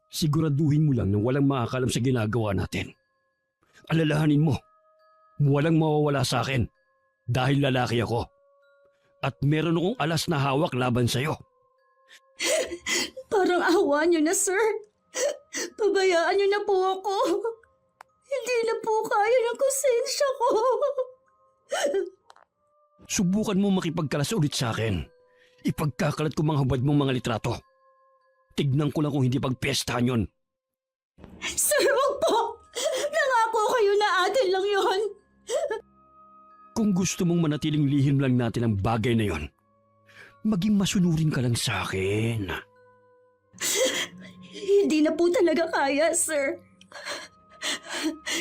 Siguraduhin mo lang na walang makakalam sa ginagawa natin. Alalahanin mo, walang mawawala sa akin dahil lalaki ako. At meron akong alas na hawak laban sa'yo. Parang awa niyo na, sir. Pabayaan niyo na po ako. Hindi na po kaya ng konsensya ko. Subukan mo makipagkalas ulit sa akin. Ipagkakalat ko mga hubad mong mga litrato. Tignan ko lang kung hindi pagpiyestahan yon. Sir, wag po. Nangako kayo na atin lang yon. Kung gusto mong manatiling lihim lang natin ang bagay na yon, maging masunurin ka lang sa akin. Hindi na po talaga kaya, sir.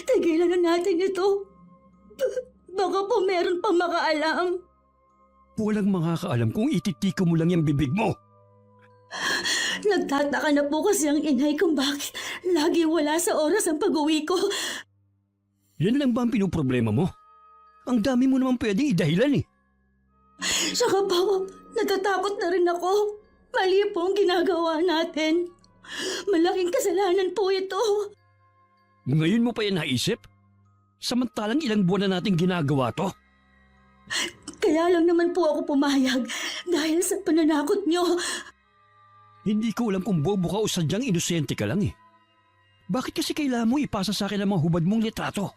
Tigilan na natin ito. Baka po meron pang makaalam. Walang makakaalam kung ititiko mo lang yung bibig mo. Nagtataka na po kasi ang inay kung bakit lagi wala sa oras ang pag-uwi ko. Yan lang ba ang pinoproblema mo? Ang dami mo naman pwedeng idahilan eh. Saka po, natatakot na rin ako. Mali po ang ginagawa natin. Malaking kasalanan po ito. Ngayon mo pa yan naisip? Samantalang ilang buwan na nating ginagawa to. Kaya lang naman po ako pumayag dahil sa pananakot niyo. Hindi ko alam kung bobo ka o sadyang inosente ka lang eh. Bakit kasi kailangan mo ipasa sa akin ang mga hubad mong litrato?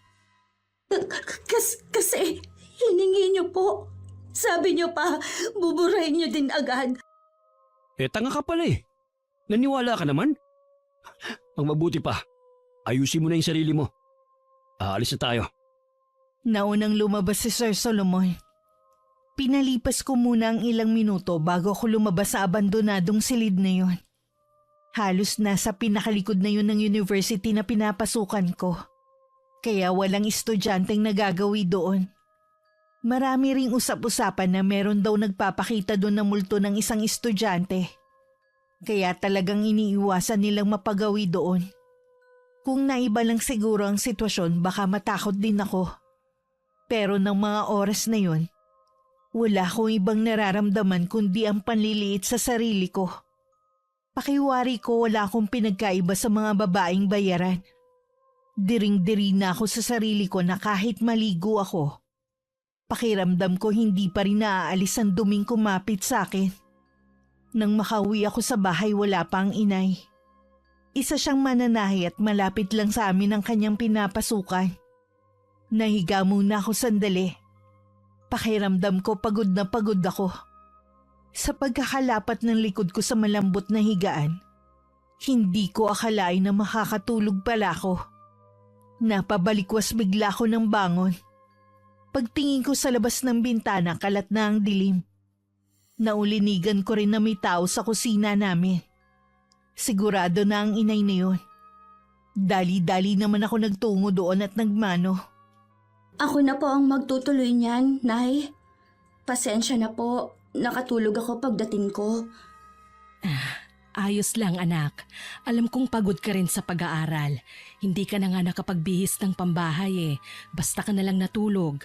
Kasi hiningi niyo po. Sabi niyo pa, buburahin niyo din agad. Eh tanga ka pala eh. Naniwala ka naman? Ang mabuti pa, ayusin mo na yung sarili mo. Aalis na tayo. Naunang lumabas si Sir Solomon. Pinalipas ko muna ang ilang minuto bago ako lumabas sa abandonadong silid na yun. Halos nasa pinakalikod na yun ng university na pinapasukan ko. Kaya walang estudyanteng nagagawi doon. Marami ring usap-usapan na meron daw nagpapakita doon na multo ng isang estudyante. Kaya talagang iniiwasan nilang mapagawi doon. Kung naiba lang siguro ang sitwasyon, baka matakot din ako. Pero ng mga oras na yun, wala akong ibang nararamdaman kundi ang panliliit sa sarili ko. Pakiwari ko wala akong pinagkaiba sa mga babaeng bayaran. Diring-diri na ako sa sarili ko na kahit maligo ako, pakiramdam ko hindi pa rin naaalis ang duming kumapit sa akin. Nang makauwi ako sa bahay, wala pa ang inay. Isa siyang mananahi at malapit lang sa amin ang kanyang pinapasukan. Nahiga muna ako sandali. Pakiramdam ko pagod na pagod ako. Sa pagkakalapat ng likod ko sa malambot na higaan, hindi ko akalain na makakatulog pala ako. Napabalikwas bigla ko ng bangon. Pagtingin ko sa labas ng bintana, kalat na ang dilim. Naulinigan ko rin na may tao sa kusina namin. Sigurado na ang inay na yun. Dali-dali naman ako nagtungo doon at nagmano. Ako na po ang magtutuloy niyan, Nay. Pasensya na po. Nakatulog ako pagdating ko. Ayos lang anak. Alam kong pagod ka rin sa pag-aaral. Hindi ka na nga nakapagbihis ng pambahay eh. Basta ka na lang natulog.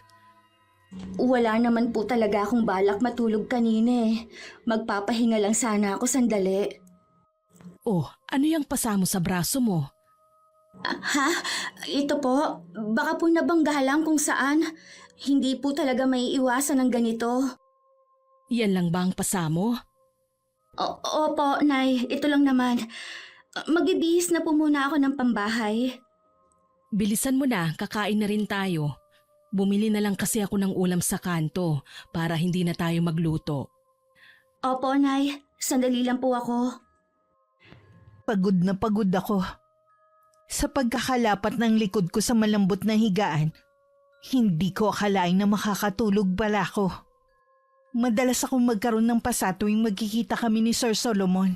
Wala naman po talaga akong balak matulog kanina eh. Magpapahinga lang sana ako sandali. Oh, ano yung pasa mo sa braso mo? Ha? Ito po, baka po nabangga lang kung saan. Hindi po talaga may iwasan ng ganito. Yan lang ba ang pasa mo? Opo, Nay. Ito lang naman. Magbibihis na po muna ako ng pambahay. Bilisan mo na, kakain na rin tayo. Bumili na lang kasi ako ng ulam sa kanto para hindi na tayo magluto. Opo, Nay. Sandali lang po ako. Pagod na pagod ako. Sa pagkakalapat ng likod ko sa malambot na higaan, hindi ko akalain na makakatulog pala ako. Madalas akong magkaroon ng pasa tuwing magkikita kami ni Sir Solomon.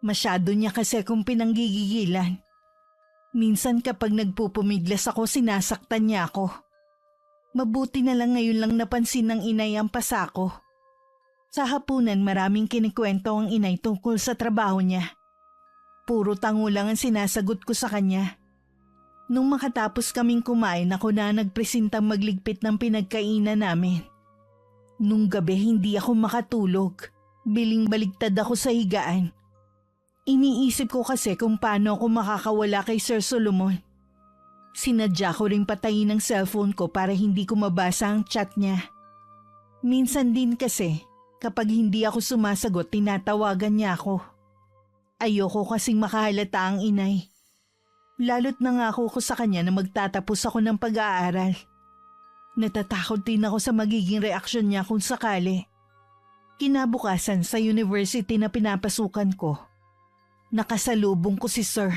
Masyado niya kasi akong pinanggigigilan. Minsan kapag nagpupumiglas ako, sinasaktan niya ako. Mabuti na lang ngayon lang napansin ng inay ang pasa ko. Sa hapunan maraming kinikwento ang inay tungkol sa trabaho niya. Puro tango lang ang sinasagot ko sa kanya. Nung makatapos kaming kumain, ako na nagpresentang magligpit ng pinagkainan namin. Nung gabi hindi ako makatulog. Biling baligtad ako sa higaan. Iniisip ko kasi kung paano ako makakawala kay Sir Solomon. Sinadya ko ring patayin ang cellphone ko para hindi ko mabasa ang chat niya. Minsan din kasi, kapag hindi ako sumasagot, tinatawagan niya ako. Ayoko kasing makahalata ang inay. Lalo't nangako ko sa kanya na magtatapos ako ng pag-aaral. Natatakot din ako sa magiging reaksyon niya kung sakali. Kinabukasan sa university na pinapasukan ko, nakasalubong ko si Sir.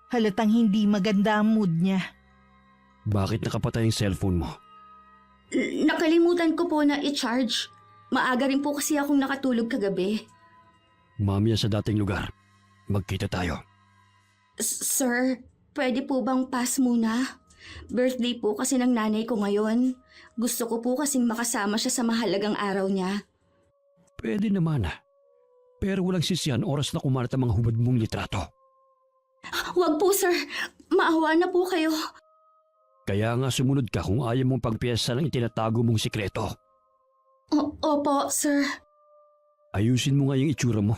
Halatang hindi maganda ang mood niya. Bakit nakapatay ang cellphone mo? Nakalimutan ko po na i-charge. Maaga rin po kasi akong nakatulog kagabi. Mamaya sa dating lugar. Magkita tayo. Sir, pwede po bang pass muna? Birthday po kasi ng nanay ko ngayon. Gusto ko po kasing makasama siya sa mahalagang araw niya. Pwede naman Pero walang sisiyan oras na kumalat ang mga hubad mong litrato. Huwag po, sir. Maawa na po kayo. Kaya nga sumunod ka kung ayaw mong pagpiyesa ng itinatago mong sikreto. Opo, sir. Ayusin mo nga yung itsura mo.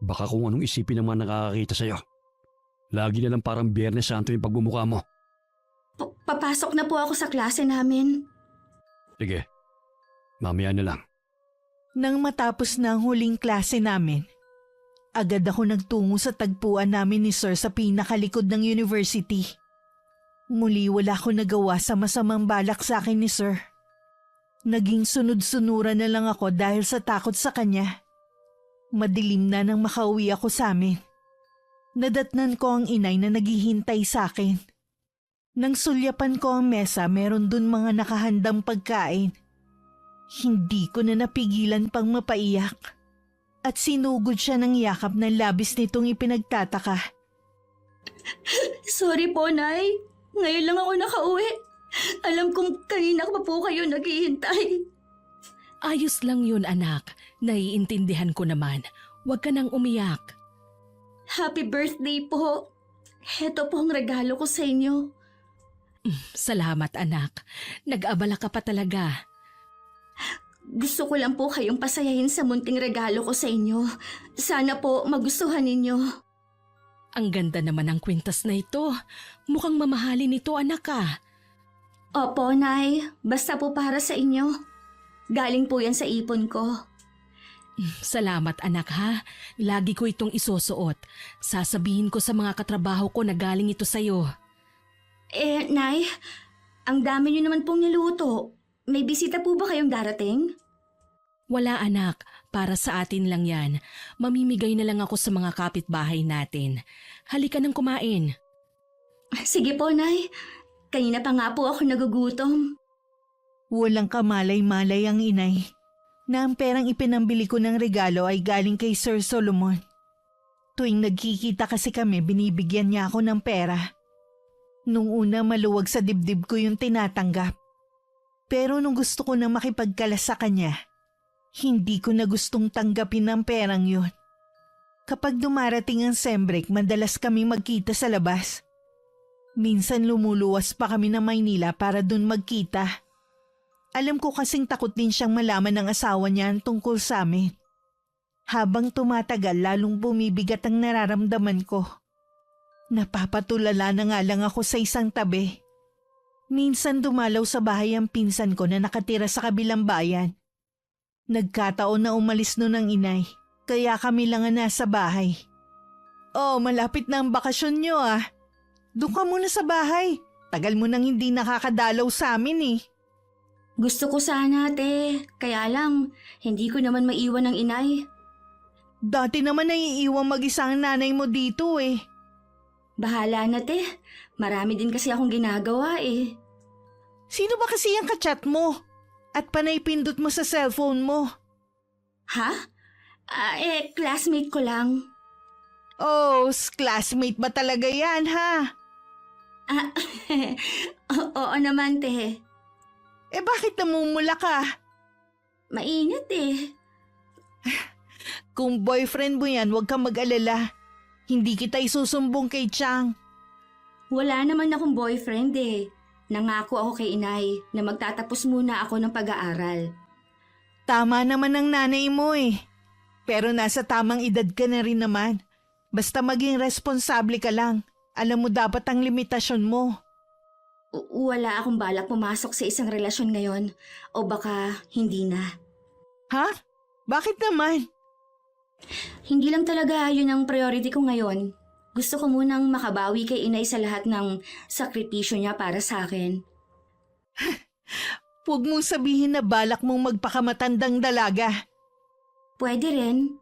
Baka kung anong isipin ng mga nakakakita sa'yo. Lagi na lang parang Biyernes Santo yung pagbumukha mo. Papasok na po ako sa klase namin. Sige, mamaya na lang. Nang matapos na ang huling klase namin, agad ako nagtungo sa tagpuan namin ni Sir sa pinakalikod ng university. Muli wala ko nagawa sa masamang balak sa akin ni Sir. Naging sunod-sunuran na lang ako dahil sa takot sa kanya. Madilim na nang makauwi ako sa amin. Nadatnan ko ang inay na naghihintay sa akin. Nang sulyapan ko ang mesa, meron dun mga nakahandang pagkain. Hindi ko na napigilan pang mapaiyak. At sinugod siya ng yakap na labis nitong ipinagtataka. Sorry po, Nay. Ngayon lang ako nakauwi. Alam kong kanina pa po kayo naghihintay. Ayos lang yun, anak. Naiintindihan ko naman. Huwag ka nang umiyak. Happy birthday po. Heto po ang regalo ko sa inyo. Salamat, anak. Nag-abala ka pa talaga. Gusto ko lang po kayong pasayahin sa munting regalo ko sa inyo. Sana po magustuhan ninyo. Ang ganda naman ng kwintas na ito. Mukhang mamahalin ito, anak ka. Opo, Nay. Basta po para sa inyo. Galing po yan sa ipon ko. Salamat, anak, ha. Lagi ko itong isusuot. Sasabihin ko sa mga katrabaho ko na galing ito sa'yo. Nay, ang dami niyo naman pong niluto. May bisita po ba kayong darating? Wala, anak. Para sa atin lang yan. Mamimigay na lang ako sa mga kapitbahay natin. Halika nang kumain. Sige po, Nay. Kanina pa nga po ako nagugutom. Walang kamalay-malay ang inay na ang perang ipinambili ko ng regalo ay galing kay Sir Solomon. Tuwing nagkikita kasi kami, binibigyan niya ako ng pera. Nung una maluwag sa dibdib ko yung tinatanggap. Pero nung gusto ko na makipagkalas sa kanya, hindi ko na gustong tanggapin ang perang yun. Kapag dumarating ang sembreak, madalas kami magkita sa labas. Minsan lumuluwas pa kami ng Maynila para dun magkita. Alam ko kasing takot din siyang malaman ng asawa niya ang tungkol sa amin. Habang tumatagal, lalong bumibigat ang nararamdaman ko. Napapatulala na nga lang ako sa isang tabi. Minsan dumalaw sa bahay ang pinsan ko na nakatira sa kabilang bayan. Nagkataon na umalis nun ang inay, kaya kami lang ang nasa bahay. Oh, malapit na ang bakasyon nyo ah. Doon ka muna sa bahay. Tagal mo nang hindi nakakadalaw sa amin eh. Gusto ko sana, ate. Kaya lang, hindi ko naman maiwan ng inay. Dati naman naiiwang mag-isa ang nanay mo dito eh. Bahala na, te. Marami din kasi akong ginagawa eh. Sino ba kasi ang kachat mo? At panay pindot mo sa cellphone mo? Ha? Classmate ko lang. Oh, classmate ba talaga yan ha? Oo naman, te. Eh bakit namumula ka? Mainit eh. Kung boyfriend mo yan, huwag kang mag-alala. Hindi kita isusumbong kay Chang. Wala naman akong boyfriend eh. Nangako ako kay inay na magtatapos muna ako ng pag-aaral. Tama naman ang nanay mo eh. Pero nasa tamang edad ka na rin naman. Basta maging responsable ka lang. Alam mo dapat ang limitasyon mo. Wala akong balak pumasok sa isang relasyon ngayon. O baka hindi na. Ha? Bakit naman? Hindi lang talaga yun ang priority ko ngayon. Gusto ko munang makabawi kay inay sa lahat ng sakripisyo niya para sa akin. Huwag mong sabihin na balak mong magpakamatandang dalaga. Pwede rin.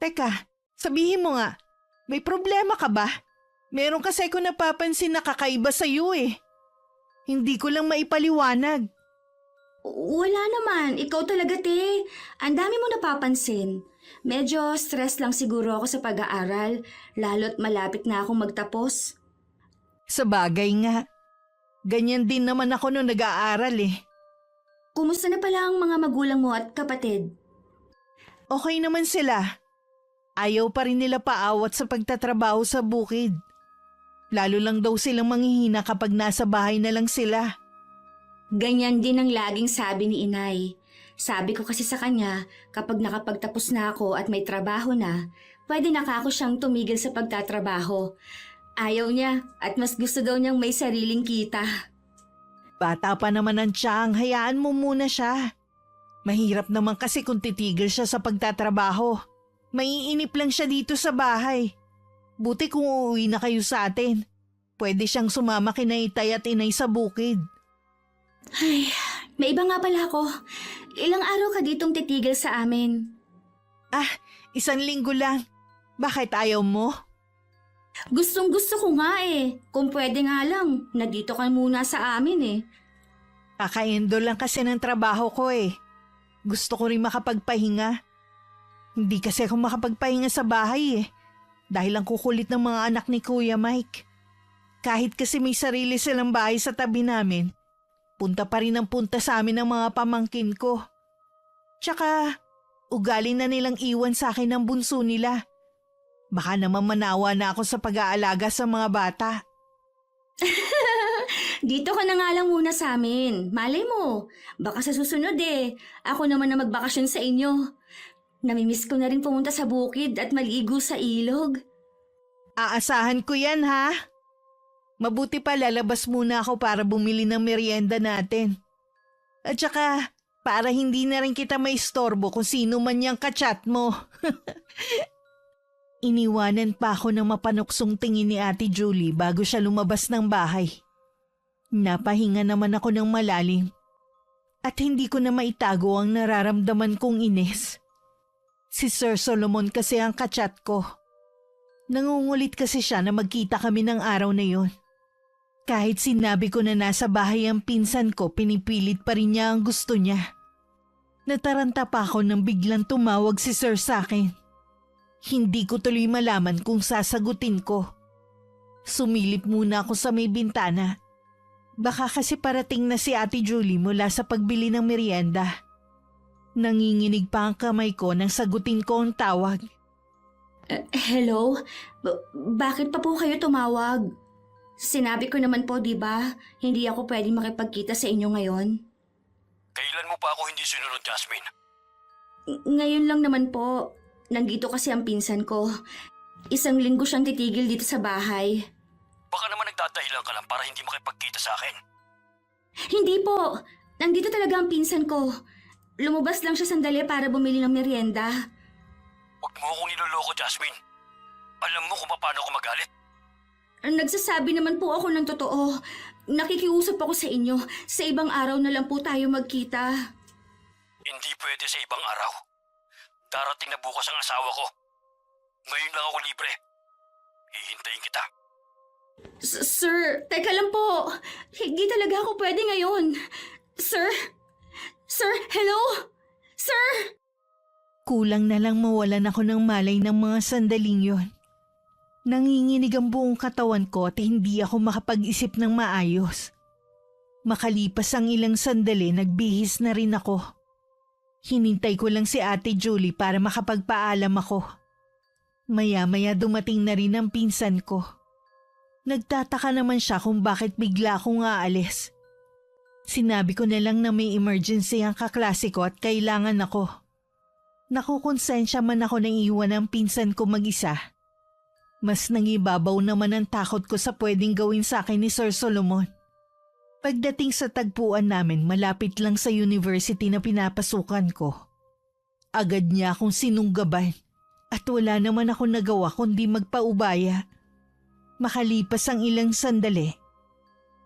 Teka, sabihin mo nga, may problema ka ba? Meron kasi ko napapansin na kakaiba sa iyo eh. Hindi ko lang maipaliwanag. Wala naman. Ikaw talaga, te. Ang dami mo napapansin. Medyo stress lang siguro ako sa pag-aaral, lalo't malapit na akong magtapos. Sa bagay nga. Ganyan din naman ako nung nag-aaral eh. Kumusta na pala ang mga magulang mo at kapatid? Okay naman sila. Ayaw pa rin nila paawat sa pagtatrabaho sa bukid. Lalo lang daw silang manghihina kapag nasa bahay na lang sila. Ganyan din ang laging sabi ni inay. Sabi ko kasi sa kanya, kapag nakapagtapos na ako at may trabaho na, pwede na ako siyang tumigil sa pagtatrabaho. Ayaw niya at mas gusto daw niyang may sariling kita. Bata pa naman ang tiyang, hayaan mo muna siya. Mahirap naman kasi kung titigil siya sa pagtatrabaho. Maiinip lang siya dito sa bahay. Buti kung uuwi na kayo sa atin. Pwede siyang sumama kina itay at inay sa bukid. Ay, may iba nga pala ako. Ilang araw ka ditong titigil sa amin? 1 linggo lang. Bakit ayaw mo? Gustong gusto ko nga eh. Kung pwede nga lang, nandito ka muna sa amin eh. Kakaendo lang kasi ng trabaho ko eh. Gusto ko rin makapagpahinga. Hindi kasi ako makapagpahinga sa bahay eh. Dahil ang kukulit ng mga anak ni Kuya Mike. Kahit kasi may sarili silang bahay sa tabi namin, punta pa rin ang punta sa amin ng mga pamangkin ko. Tsaka, ugali na nilang iwan sa akin ang bunso nila. Baka naman manawa na ako sa pag-aalaga sa mga bata. Dito ka na nga lang muna sa amin. Malay mo, baka sa susunod eh. Ako naman na magbakasyon sa inyo. Namimiss ko na rin pumunta sa bukid at maligo sa ilog. Aasahan ko yan ha. Mabuti pa lalabas muna ako para bumili ng merienda natin. At saka, para hindi na rin kita maistorbo kung sino man yung kachat mo. Iniwanan pa ako ng mapanuksong tingin ni Ate Julie bago siya lumabas ng bahay. Napahinga naman ako ng malalim. At hindi ko na maitago ang nararamdaman kong inis. Si Sir Solomon kasi ang kachat ko. Nangungulit kasi siya na magkita kami ng araw na yon. Kahit sinabi ko na nasa bahay ang pinsan ko, pinipilit pa rin niya ang gusto niya. Nataranta pa ako nang biglang tumawag si Sir sa akin. Hindi ko tuloy malaman kung sasagutin ko. Sumilip muna ako sa may bintana. Baka kasi parating na si Ate Julie mula sa pagbili ng merienda. Nanginginig pa ang kamay ko nang sagutin ko ang tawag. Hello? Bakit pa po kayo tumawag? Sinabi ko naman po, di ba? Hindi ako pwedeng makipagkita sa inyo ngayon. Kailan mo pa ako hindi sinunod, Jasmine? Ngayon lang naman po. Nandito kasi ang pinsan ko. 1 linggo siyang titigil dito sa bahay. Baka naman nagdadahilan ka lang para hindi makipagkita sa akin. Hindi po. Nandito talaga ang pinsan ko. Lumabas lang siya sandali para bumili ng merienda. Huwag mo akong niloloko, Jasmine. Alam mo kung paano ako magalit. Nagsasabi naman po ako ng totoo. Nakikiusap ako sa inyo. Sa ibang araw na lang po tayo magkita. Hindi pwede sa ibang araw. Darating na bukas ang asawa ko. Ngayon lang ako libre. Hihintayin kita. Sir, teka lang po. Hindi talaga ako pwede ngayon. Sir? Sir, hello? Sir? Kulang na lang mawalan ako ng malay ng mga sandaling yon. Nanginginig ang buong katawan ko at hindi ako makapag-isip ng maayos. Makalipas ang ilang sandali, nagbihis na rin ako. Hinintay ko lang si Ate Julie para makapagpaalam ako. Maya-maya dumating na rin ang pinsan ko. Nagtataka naman siya kung bakit bigla akong aalis. Sinabi ko na lang na may emergency ang kaklase ko at kailangan ako. Nakukonsensya man ako na iwan ang pinsan ko mag-isa. Mas nangibabaw naman ang takot ko sa pwedeng gawin sa akin ni Sir Solomon. Pagdating sa tagpuan namin malapit lang sa university na pinapasukan ko, agad niya akong sinunggaban at wala naman ako nagawa kundi magpaubaya. Makalipas ang ilang sandali,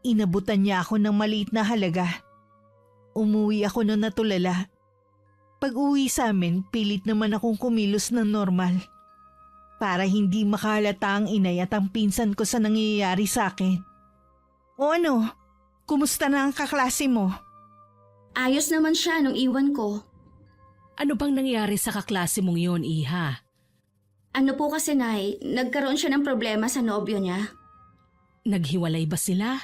inabutan niya ako ng maliit na halaga. Umuwi ako na natulala. Pag-uwi sa amin, pilit naman akong kumilos ng normal para hindi makahalata ang inay at ang pinsan ko sa nangyayari sa akin. O ano, kumusta na ang kaklase mo? Ayos naman siya nung iwan ko. Ano bang nangyari sa kaklase mong yon, Iha? Ano po kasi, Nay, nagkaroon siya ng problema sa nobyo niya. Naghiwalay ba sila?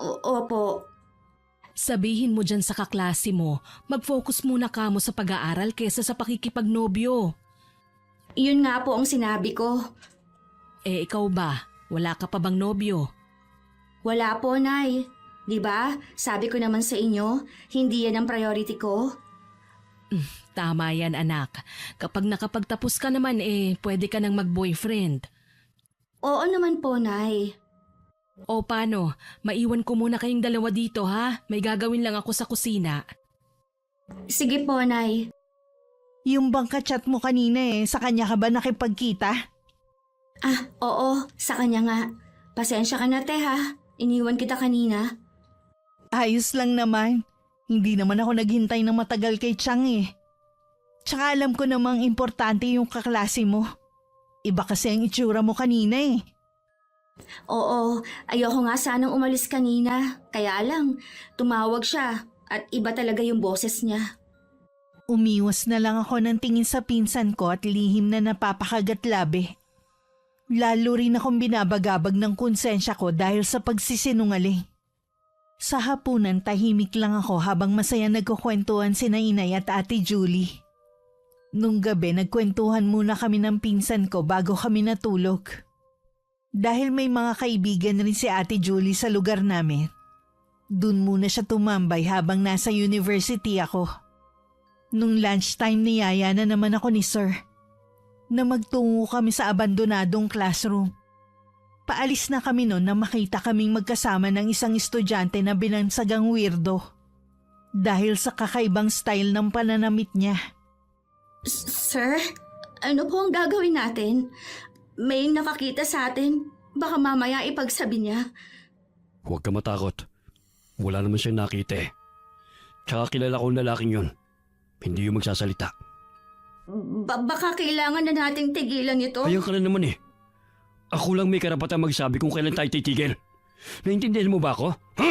Opo. Sabihin mo dyan sa kaklase mo, mag-focus muna kamo sa pag-aaral kesa sa pakikipagnobyo. Yun nga po ang sinabi ko. Eh ikaw ba? Wala ka pa bang nobyo? Wala po, Nay. Di ba? Sabi ko naman sa inyo, hindi yan ang priority ko. Tama yan, anak. Kapag nakapagtapos ka naman pwede ka nang mag-boyfriend. Oo naman po, Nay. O paano? Maiwan ko muna kayong dalawa dito, ha? May gagawin lang ako sa kusina. Sige po, Nay. Yung bang kachat mo kanina sa kanya ka ba nakipagkita? Oo, sa kanya nga. Pasensya ka na, te, ha? Iniwan kita kanina. Ayos lang naman. Hindi naman ako naghintay ng matagal kay Chang Tsaka alam ko namang importante yung kaklase mo. Iba kasi ang itsura mo kanina Oo, ayoko nga sanang umalis kanina. Kaya lang, tumawag siya at iba talaga yung boses niya. Umiwas na lang ako ng tingin sa pinsan ko at lihim na napapakagat labi. Lalo rin akong binabagabag ng konsensya ko dahil sa pagsisinungaling. Sa hapunan tahimik lang ako habang masaya nagkukwentuhan sina Inay at Ate Julie. Nung gabi nagkwentuhan muna kami ng pinsan ko bago kami natulog. Dahil may mga kaibigan rin si Ate Julie sa lugar namin, dun muna siya tumambay habang nasa university ako. Nung lunchtime niyaya na naman ako ni Sir na magtungo kami sa abandonadong classroom. Paalis na kami noon na makita kaming magkasama ng isang estudyante na binansagang weirdo dahil sa kakaibang style ng pananamit niya. Sir, ano po ang gagawin natin? May nakakita sa atin. Baka mamaya ipagsabi niya. Huwag ka matakot. Wala naman siyang nakita Tsaka kilala ko ang lalaking yun. Hindi yung magsasalita. Baka kailangan na nating tigilan ito. Ayaw ka na naman Ako lang may karapatan magsabi kung kailan tayo titigil. Naintindihan mo ba ako? Ha?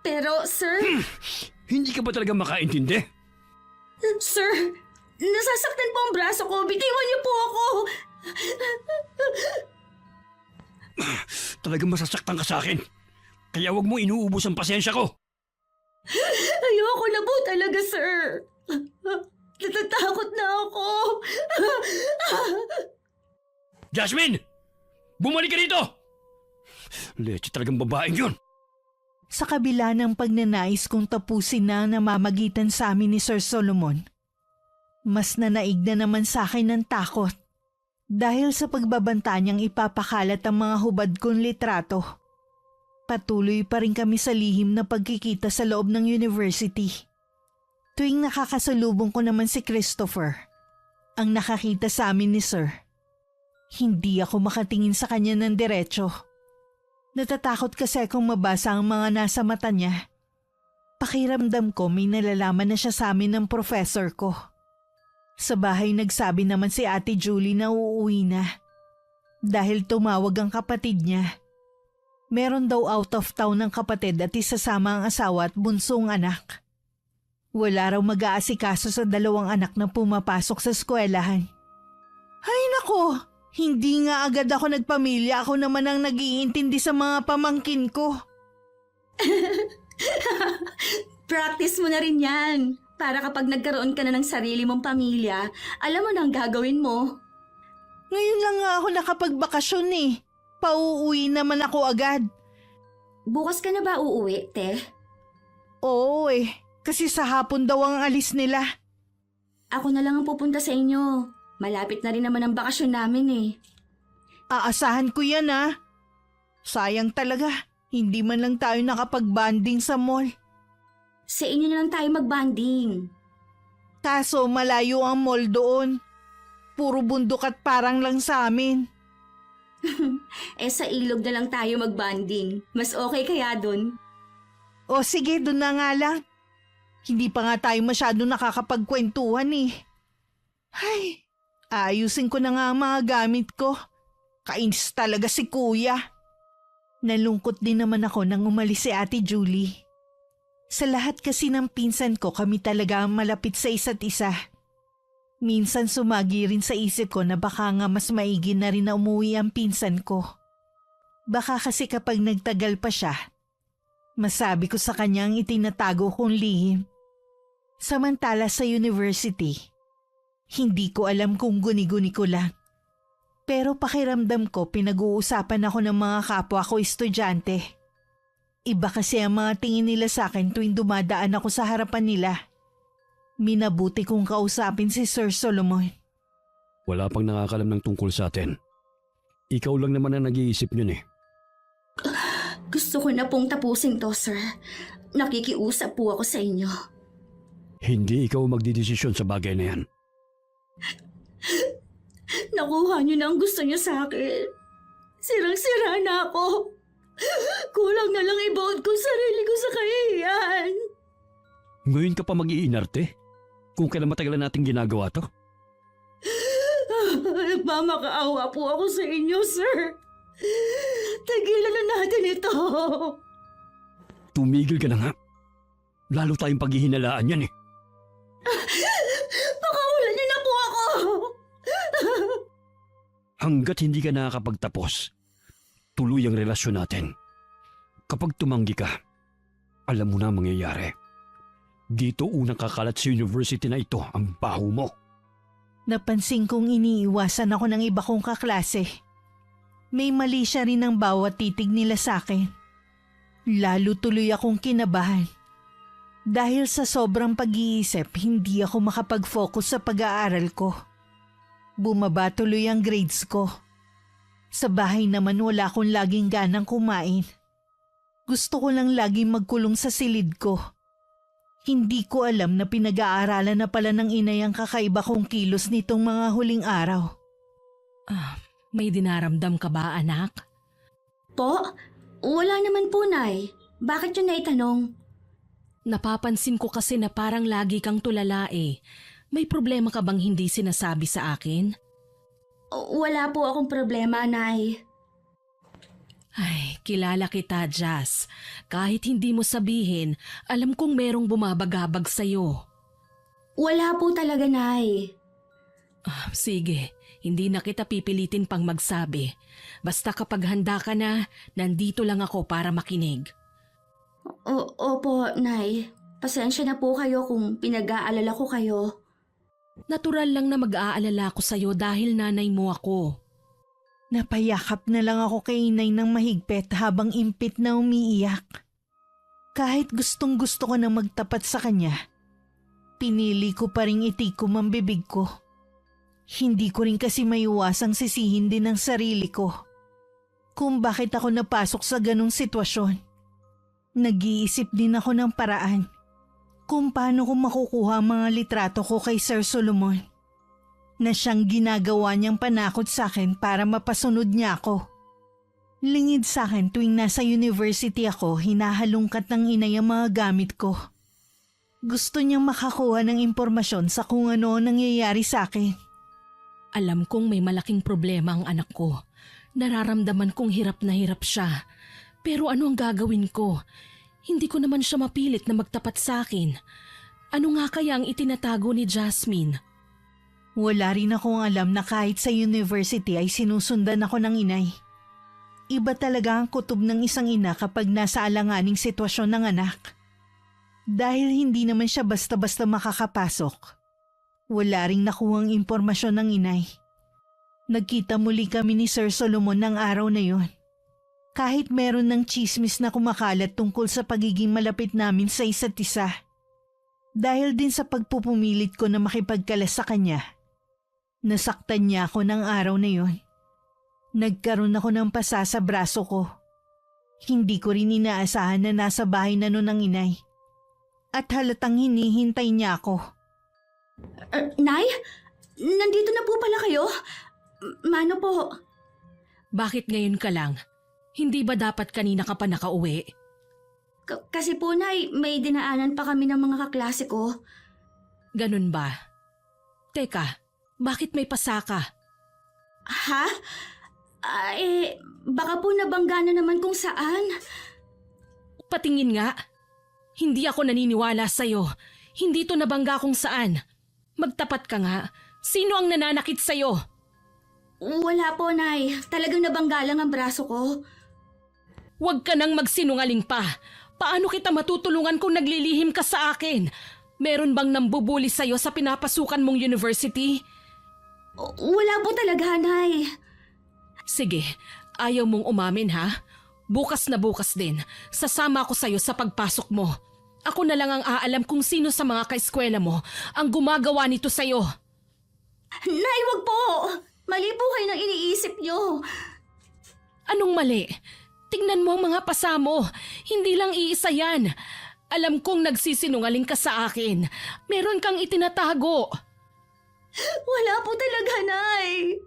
Pero, sir... Hindi ka ba talaga makaintindi? Sir, nasasaktan po ang braso ko. Bitiwan niyo po ako. Talagang masasaktan ka sa akin. Kaya wag mo inuubos ang pasensya ko. Ayoko na po talaga, sir. Natatakot na ako. Jasmine! Bumalik ka dito! Leche talagang babaeng yun. Sa kabila ng pagnanais kong tapusin na ang namamagitan sa amin ni Sir Solomon, mas nanaig na naman sa akin ng takot dahil sa pagbabanta niyang ipapakalat ang mga hubad kong litrato. Patuloy pa rin kami sa lihim na pagkikita sa loob ng university. Tuwing nakakasalubong ko naman si Christopher, ang nakakita sa amin ni Sir, hindi ako makatingin sa kanya ng diretso. Natatakot kasi akong mabasa ang mga nasa mata niya. Pakiramdam ko may nalalaman na siya sa amin ng professor ko. Sa bahay nagsabi naman si Ate Julie na uuwi na. Dahil tumawag ang kapatid niya. Meron daw out of town ng kapatid at isasama ang asawa at bunsong anak. Wala raw mag-aasikaso sa dalawang anak na pumapasok sa eskwelahan. Ay nako! Hindi nga agad ako nagpamilya, ako naman ang nag-iintindi sa mga pamangkin ko. Practice mo na rin yan. Para kapag nagkaroon ka na ng sarili mong pamilya, alam mo na ang gagawin mo. Ngayon lang nga ako nakapagbakasyon Pauuwi naman ako agad. Bukas ka na ba uuwi, te? Oo kasi sa hapon daw ang alis nila. Ako na lang ang pupunta sa inyo. Malapit na rin naman ang bakasyon namin eh. Aasahan ko yan ah. Sayang talaga, hindi man lang tayo nakapag-banding sa mall. Sa inyo na lang tayo mag-banding. Kaso malayo ang mall doon. Puro bundok at parang lang sa amin. Sa ilog na lang tayo mag-banding. Mas okay kaya dun? O sige, doon na nga lang. Hindi pa nga tayo masyado nakakapagkwentuhan eh. Ay, ayusin ko na nga ang mga gamit ko. Kainis talaga si kuya. Nalungkot din naman ako nang umalis si Ate Julie. Sa lahat kasi ng pinsan ko, kami talaga ang malapit sa isa't isa. Minsan sumagi rin sa isip ko na baka nga mas maigi na rin na umuwi ang pinsan ko. Baka kasi kapag nagtagal pa siya, masabi ko sa kanya ang itinatago kong lihim. Samantala sa university, hindi ko alam kung guni-guni ko lang. Pero pakiramdam ko pinag-uusapan ako ng mga kapwa ko estudyante. Iba kasi ang mga tingin nila sa akin tuwing dumadaan ako sa harapan nila. Minabuti kong kausapin si Sir Solomon. Wala pang nakakalam ng tungkol sa atin. Ikaw lang naman ang nag-iisip niyon eh. Gusto ko na pong tapusin to, sir. Nakikiusap po ako sa inyo. Hindi ikaw magdidesisyon sa bagay na yan. Nakuha niyo na ang gusto niyo sa akin. Sirang-sira na ako. Kulang na lang ibaon ko sarili ko sa kahihiyan. Ngayon ka pa mag-iinarte? Kung kailan matagalan natin ginagawa to? Nagmamakaawa po ako sa inyo, sir. Tagilan na natin ito. Tumigil ka na nga. Lalo tayong paghihinalaan yan eh. Pakawalan niyo na po ako. Hanggat hindi ka nakakapagtapos, tuloy ang relasyon natin. Kapag tumanggi ka, alam mo na ang mangyayari. Dito unang kakalat sa university na ito ang baho mo. Napansin kong iniiwasan ako ng iba kong kaklase. May mali siya rin ang bawat titig nila sa akin. Lalo tuloy akong kinabahan. Dahil sa sobrang pag-iisip, hindi ako makapag-focus sa pag-aaral ko. Bumaba tuloy ang grades ko. Sa bahay naman wala akong laging ganang kumain. Gusto ko lang laging magkulong sa silid ko. Hindi ko alam na pinag-aaralan na pala ng inay ang kakaiba kong kilos nitong mga huling araw. May dinaramdam ka ba, anak? Po? Wala naman po, Nay. Bakit yun naitanong? Napapansin ko kasi na parang lagi kang tulala eh. May problema ka bang hindi sinasabi sa akin? Wala po akong problema, Nay. Ay, kilala kita, Jazz. Kahit hindi mo sabihin, alam kong merong bumabagabag sa'yo. Wala po talaga, Nay. Sige, hindi na kita pipilitin pang magsabi. Basta kapag handa ka na, nandito lang ako para makinig. Opo, Nay. Pasensya na po kayo kung pinag-aalala ko kayo. Natural lang na mag-aalala ko sa'yo dahil nanay mo ako. Napayakap na lang ako kay inay ng mahigpit habang impit na umiiyak. Kahit gustong gusto ko na magtapat sa kanya, pinili ko pa ring itikom ang bibig ko. Hindi ko rin kasi maiwasang sisihin din ang sarili ko kung bakit ako napasok sa ganong sitwasyon. Nag-iisip din ako ng paraan kung paano ko makukuha ang mga litrato ko kay Sir Solomon na siyang ginagawa niyang panakot sa akin para mapasunod niya ako. Lingid sa akin tuwing nasa university ako, hinahalungkat ng inay ang mga gamit ko. Gusto niyang makakuha ng impormasyon sa kung ano nangyayari sa akin. Alam kong may malaking problema ang anak ko. Nararamdaman kong hirap na hirap siya. Pero ano ang gagawin ko? Hindi ko naman siya mapilit na magtapat sa akin. Ano nga kaya ang itinatago ni Jasmine? Wala rin akong alam na kahit sa university ay sinusundan ako ng inay. Iba talaga ang kutob ng isang ina kapag nasa alanganing sitwasyon ng anak. Dahil hindi naman siya basta-basta makakapasok, wala ring nakuhang impormasyon ng inay. Nagkita muli kami ni Sir Solomon ng araw na yon. Kahit meron ng chismis na kumakalat tungkol sa pagiging malapit namin sa isa't isa. Dahil din sa pagpupumilit ko na makipagkalas sa kanya, nasaktan niya ako ng araw na yon. Nagkaroon ako ng pasa sa braso ko. Hindi ko rin inaasahan na nasa bahay na nun ang inay. At halatang hinihintay niya ako. Nay? Nandito na po pala kayo? Mano po? Bakit ngayon ka lang? Hindi ba dapat kanina ka pa nakauwi? Kasi po, Nay, may dinaanan pa kami ng mga kaklase ko. Ganun ba? Teka, bakit may pasa ka? Ha? Baka po nabangga na naman kung saan. Patingin nga. Hindi ako naniniwala sa'yo. Hindi to nabangga kung saan. Magtapat ka nga. Sino ang nananakit sa'yo? Wala po, Nay. Talagang nabangga lang ang braso ko. Huwag ka nang magsinungaling pa. Paano kita matutulungan kung naglilihim ka sa akin? Meron bang nambubuli sa'yo sa pinapasukan mong university? Wala po talaga, Nay. Sige, ayaw mong umamin ha? Bukas na bukas din, sasama ako sa'yo sa pagpasok mo. Ako na lang ang aalam kung sino sa mga kaeskwela mo ang gumagawa nito sa'yo. Nay, wag po! Mali po kayo ng iniisip nyo. Anong mali? Tingnan mo ang mga pasa mo. Hindi lang iisa yan. Alam kong nagsisinungaling ka sa akin. Meron kang itinatago. Wala po talaga, Nay.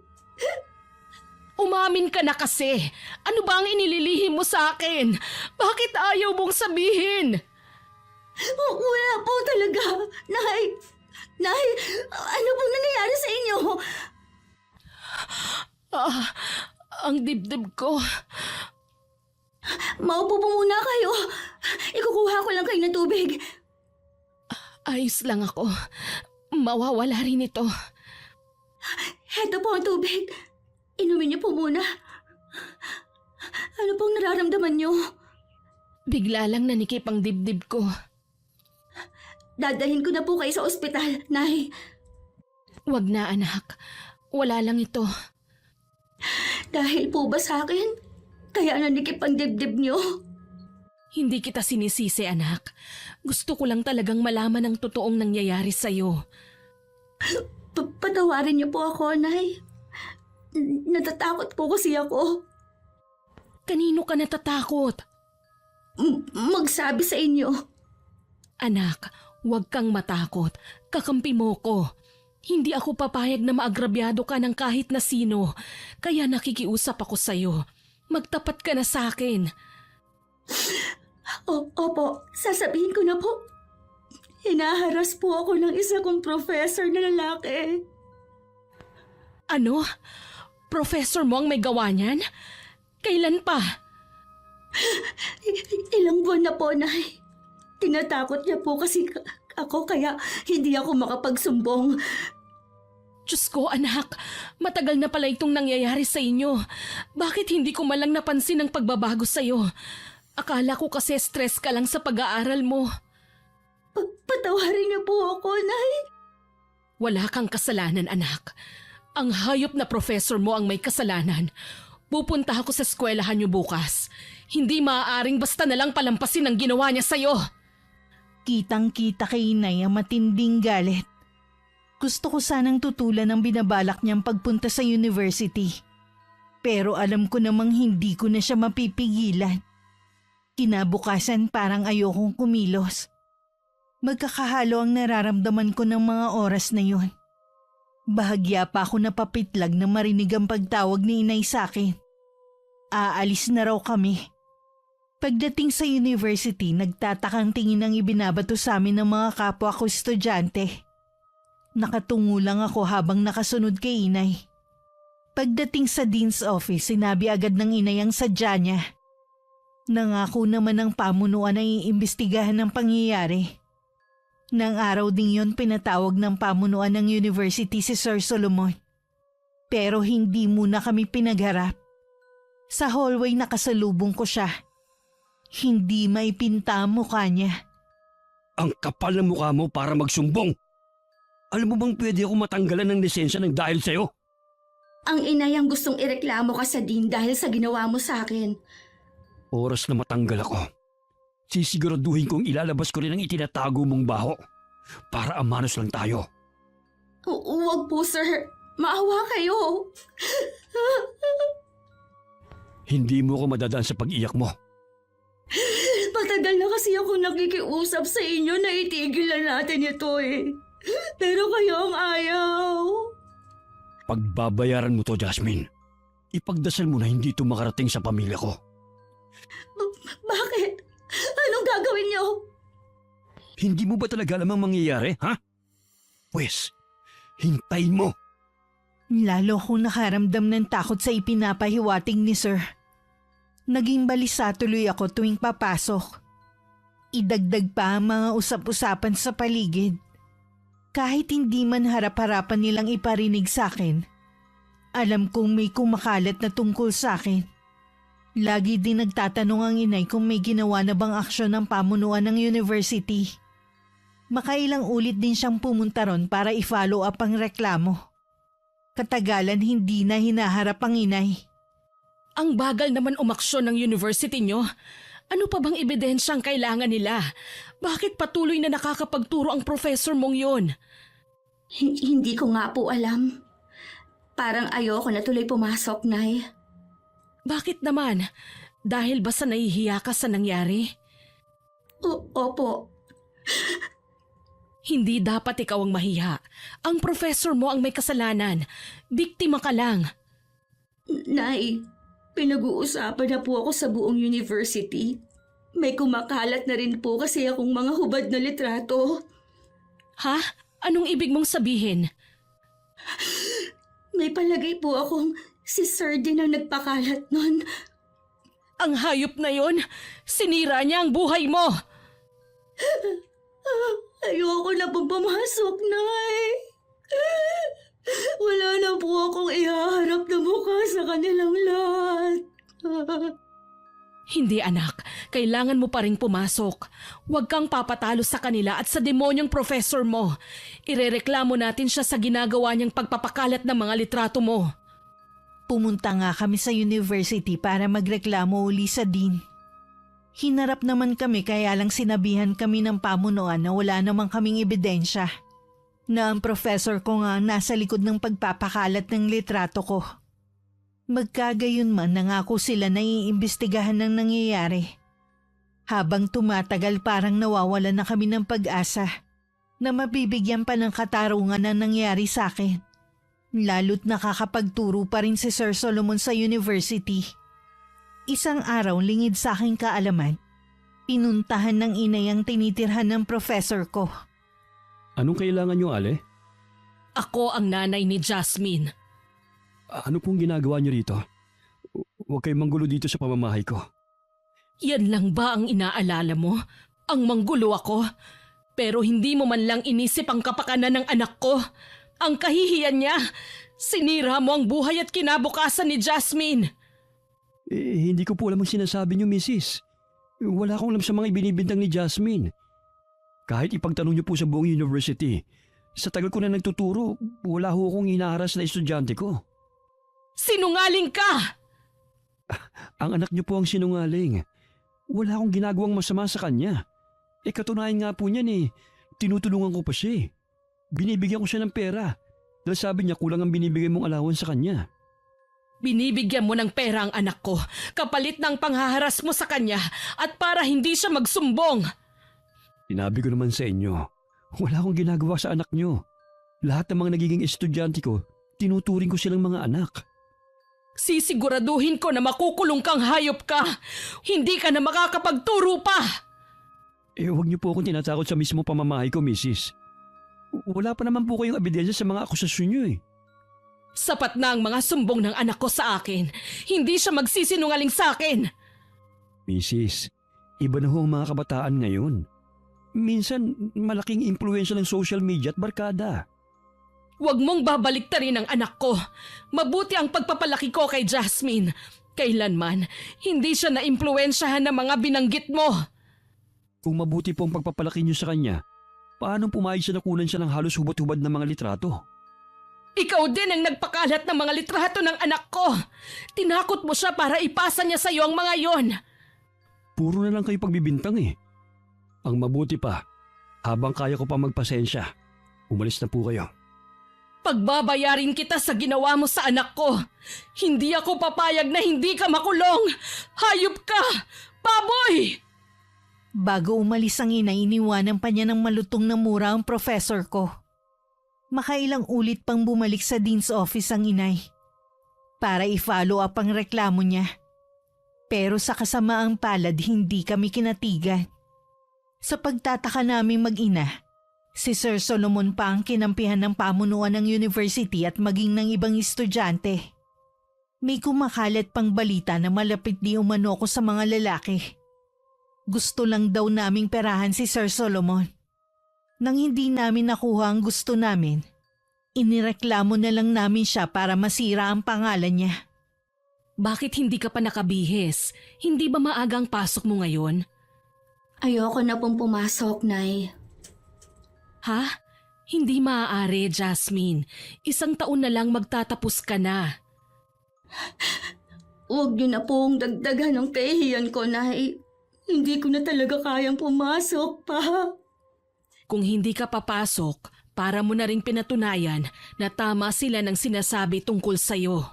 Umamin ka na kasi. Ano ba ang inililihim mo sa akin? Bakit ayaw mong sabihin? Wala po talaga. Nay, ano pong nangyayari sa inyo? Ang dibdib ko. Maupo po muna kayo. Ikukuha ko lang kayo ng tubig. Ayos lang ako. Mawawala rin ito. Heto po ang tubig. Inumin niyo po muna. Ano pong nararamdaman niyo? Bigla lang nanikip ang dibdib ko. Dadalhin ko na po kayo sa ospital, Nay. Wag na anak. Wala lang ito. Dahil po ba sa akin? Kaya nanikip ang dibdib niyo? Hindi kita sinisisi anak. Gusto ko lang talagang malaman ang totoong nangyayari sa'yo. Patawarin niyo po ako, Nay. Natatakot po kasi ako. Kanino ka natatakot? Magsabi sa inyo. Anak, huwag kang matakot. Kakampi mo ko. Hindi ako papayag na maagrabyado ka ng kahit na sino. Kaya nakikiusap ako sa'yo. Magtapat ka na sa akin. Opo, sasabihin ko na po. Hinaharas po ako ng isa kong professor na lalaki. Ano? Professor mo ang may gawa niyan? Kailan pa? Ilang buwan na po, Nay. Tinatakot niya po kasi ako kaya hindi ako makapagsumbong. Diyos ko anak, matagal na pala itong nangyayari sa inyo. Bakit hindi ko malang napansin ang pagbabago sa'yo? Akala ko kasi stress ka lang sa pag-aaral mo. Patawarin niyo po ako, Nay. Wala kang kasalanan anak. Ang hayop na professor mo ang may kasalanan. Pupunta ako sa eskwelahan niyo bukas. Hindi maaaring basta na lang palampasin ang ginawa niya sa'yo. Kitang-kita kay inay ang matinding galit. Gusto ko sanang tutulan ang binabalak niyang pagpunta sa university. Pero alam ko namang hindi ko na siya mapipigilan. Kinabukasan parang ayokong kumilos. Magkakahalo ang nararamdaman ko ng mga oras na yun. Bahagya pa ako napapitlag na marinig ang pagtawag ni inay sa akin. Aalis na raw kami. Pagdating sa university, nagtatakang tingin ang ibinabato sa amin ng mga kapwa ko estudyante. Nakatungo lang ako habang nakasunod kay inay. Pagdating sa dean's office, sinabi agad ng inay ang sadya niya. Nangako naman ng pamunuan na iimbestigahan ang pangyayari. Nang araw ding yon pinatawag ng pamunuan ng university si Sir Solomon. Pero hindi muna kami pinagharap. Sa hallway nakasalubong ko siya. Hindi maipinta ang mukha niya. Ang kapal ng mukha mo para magsumbong. Alam mo bang pwede ako matanggalan ng lisensya ng dahil sa'yo? Ang inay ang gustong ireklamo ka sa dean dahil sa ginawa mo sa akin. Oras na matanggal ako. Sisiguraduhin kong ilalabas ko rin ang itinatago mong baho. para amanos lang tayo. Huwag po, sir. Maawa kayo. Hindi mo ko madadaan sa pag-iyak mo. Matagal na kasi ako nakikiusap sa inyo na itigil na natin ito eh. Pero kayo ang ayaw. Pagbabayaran mo to, Jasmine. Ipagdasal mo na hindi ito makarating sa pamilya ko. Bakit? Anong gagawin niyo? Hindi mo ba talaga alam ang mangyayari, ha? Pwes, hintayin mo. Lalo akong nakaramdam ng takot sa ipinapahiwatig ni Sir. Naging balisa tuloy ako tuwing papasok. Idagdag pa ang mga usap-usapan sa paligid. Kahit hindi man harap-harapan nilang iparinig sa akin, alam kong may kumakalat na tungkol sa akin. Lagi din nagtatanong ang inay kung may ginawa na bang aksyon ng pamunuan ng university. Makailang ulit din siyang pumunta ron para i-follow up ang reklamo. Katagalan hindi na hinaharap ang inay. Ang bagal naman umaksyon ng university nyo. Ano pa bang ebidensya ang kailangan nila? Bakit patuloy na nakakapagturo ang professor mong yon? Hindi ko nga po alam. Parang ayoko na tuloy pumasok, Nay. Bakit naman? Dahil ba sa nahihiya ka sa nangyari? Opo. Hindi dapat ikaw ang mahiya. Ang professor mo ang may kasalanan. Biktima ka lang. Nay, pinag-uusapan na po ako sa buong university. May kumakalat na rin po kasi akong mga hubad na litrato. Ha? Anong ibig mong sabihin? May palagay po akong si Sir din ang nagpakalat nun. Ang hayop na yon, sinira niya ang buhay mo. Ayoko na pong pumasok, Nay. Wala na po akong ihaharap na mukha sa kanilang lahat. Hindi anak, kailangan mo pa rin pumasok. Huwag kang papatalo sa kanila at sa demonyong professor mo. Irereklamo natin siya sa ginagawa niyang pagpapakalat ng mga litrato mo. Pumunta nga kami sa university para magreklamo uli sa dean. Hinarap naman kami kaya lang sinabihan kami ng pamunuan na wala namang kaming ebidensya. Na ang professor ko nga nasa likod ng pagpapakalat ng litrato ko. Magkagayon man nangako sila na iimbestigahan ng nangyayari. Habang tumatagal parang nawawalan na kami ng pag-asa na mabibigyan pa ng katarungan na nangyari sa akin. Lalo't nakakapagturo pa rin si Sir Solomon sa university. Isang araw lingid sa aking kaalaman, pinuntahan ng inay ang tinitirhan ng professor ko. Anong kailangan nyo, Ale? Ako ang nanay ni Jasmine. Ano pong ginagawa nyo rito? Huwag kayong manggulo dito sa pamamahay ko. Yan lang ba ang inaalala mo? Ang manggulo ako? Pero hindi mo man lang inisip ang kapakanan ng anak ko. Ang kahihiyan niya. Sinira mo ang buhay at kinabukasan ni Jasmine. Hindi ko po alam ang sinasabi nyo, Mrs. Wala akong alam sa mga ibinibintang ni Jasmine. Kahit ipagtanong nyo po sa buong university, sa tagal ko na nagtuturo, wala ho akong hinaharas na estudyante ko. Sinungaling ka! Ang anak nyo po ang sinungaling. Wala akong ginagawang masama sa kanya. Katunayan nga po niyan tinutulungan ko pa siya. Binibigyan ko siya ng pera dahil sabi niya kulang ang binibigay mong allowance sa kanya. Binibigyan mo ng pera ang anak ko kapalit ng panghaharas mo sa kanya at para hindi siya magsumbong. Sinabi ko naman sa inyo, wala akong ginagawa sa anak nyo. Lahat ng mga nagiging estudyante ko, tinuturing ko silang mga anak. Sisiguraduhin ko na makukulong kang hayop ka. Hindi ka na makakapagturo pa. Huwag niyo po akong tinatakot sa mismo pamamahay ko, Mrs. Wala pa naman po kayong ebidensya sa mga akusasyon niyo Sapat na ang mga sumbong ng anak ko sa akin. Hindi siya magsisinungaling sa akin. Mrs., iba na ho ang mga kabataan ngayon. Minsan, malaking impluensya ng social media at barkada. Huwag mong babaliktarin ang anak ko. Mabuti ang pagpapalaki ko kay Jasmine. Kailanman, hindi siya naimpluwensyahan ng mga binanggit mo. Kung mabuti po ang pagpapalaki niyo sa kanya, paano pumayag siya na kunan siya ng halos hubad-hubad na mga litrato? Ikaw din ang nagpakalat ng mga litrato ng anak ko. Tinakot mo siya para ipasa niya sa iyo ang mga yon. Puro na lang kayo pagbibintang Ang mabuti pa, Habang kaya ko pa magpasensya, umalis na po kayo. Pagbabayarin kita sa ginawa mo sa anak ko. Hindi ako papayag na hindi ka makulong. Hayop ka! Baboy! Bago umalis ang ina, iniwanan pa niya ng malutong na mura ang professor ko. Makailang ulit pang bumalik sa dean's office ang inay para i-follow up ang reklamo niya. Pero sa kasamaang palad, hindi kami kinatigan. Sa pagtataka naming mag-ina, si Sir Solomon pa ang kinampihan ng pamunuan ng university at maging ng ibang estudyante. May kumakalat pang balita na malapit di umano ko sa mga lalaki. Gusto lang daw naming perahan si Sir Solomon. Nang hindi namin nakuha ang gusto namin, inireklamo na lang namin siya para masira ang pangalan niya. Bakit hindi ka pa nakabihis? Hindi ba maagang pasok mo ngayon? Ayoko na pong pumasok, Nay. Ha? Hindi maaari, Jasmine. 1 taon na lang magtatapos ka na. Huwag niyo na pong dagdagan ng kahihiyan ko, Nay. Hindi ko na talaga kayang pumasok pa. Kung hindi ka papasok, para mo na rin pinatunayan na tama sila ng sinasabi tungkol sa'yo.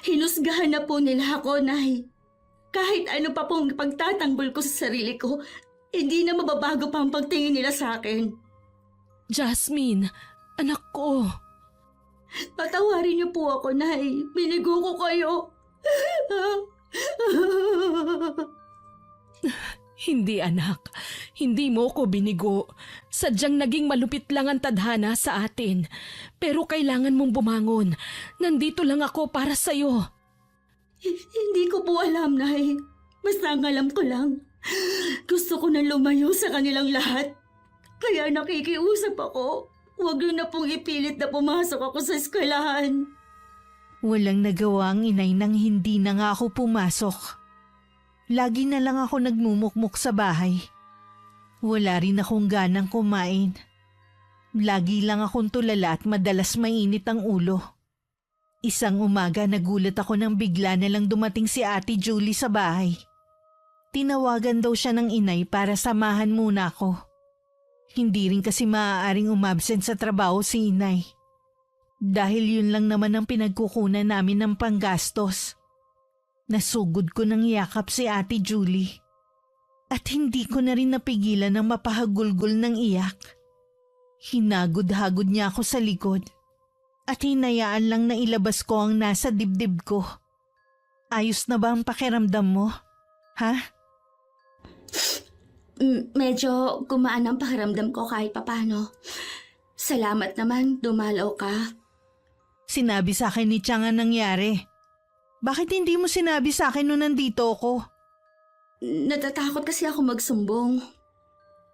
Hinusgahan na po nila ako, Nay. Kahit ano pa pong pagtatanggol ko sa sarili ko, hindi na mababago pa ang pagtingin nila sa akin. Jasmine, anak ko. Patawarin niyo po ako, Nay. Binigo ko kayo. Hindi anak, hindi mo ko binigo. Sadyang naging malupit lang ang tadhana sa atin. Pero kailangan mong bumangon. Nandito lang ako para sa'yo. Hindi ko po alam, Nay. Basta ang alam ko lang. Gusto ko na lumayo sa kanilang lahat. Kaya nakikiusap ako. Huwag niyo na pong ipilit na pumasok ako sa eskwelahan. Walang nagawa ang inay nang hindi na nga ako pumasok. Lagi na lang ako nagmumukmuk sa bahay. Wala rin akong ganang kumain. Lagi lang akong tulala at madalas mainit ang ulo. Isang umaga nagulat ako nang bigla na lang dumating si Ate Julie sa bahay. Tinawagan daw siya ng inay para samahan muna ako. Hindi rin kasi maaaring umabsent sa trabaho si inay. Dahil yun lang naman ang pinagkukunan namin ng panggastos. Nasugod ko ng yakap si Ate Julie. At hindi ko na rin napigilan ng mapahagulgol ng iyak. Hinagod-hagod niya ako sa likod. At hinayaan lang na ilabas ko ang nasa dibdib ko. Ayos na ba ang pakiramdam mo? Ha? Medyo gumaan ang pakiramdam ko kahit papano. Salamat naman, dumalaw ka. Sinabi sa akin ni Chang ang nangyari. Bakit hindi mo sinabi sa akin nung nandito ako? Natatakot kasi ako magsumbong.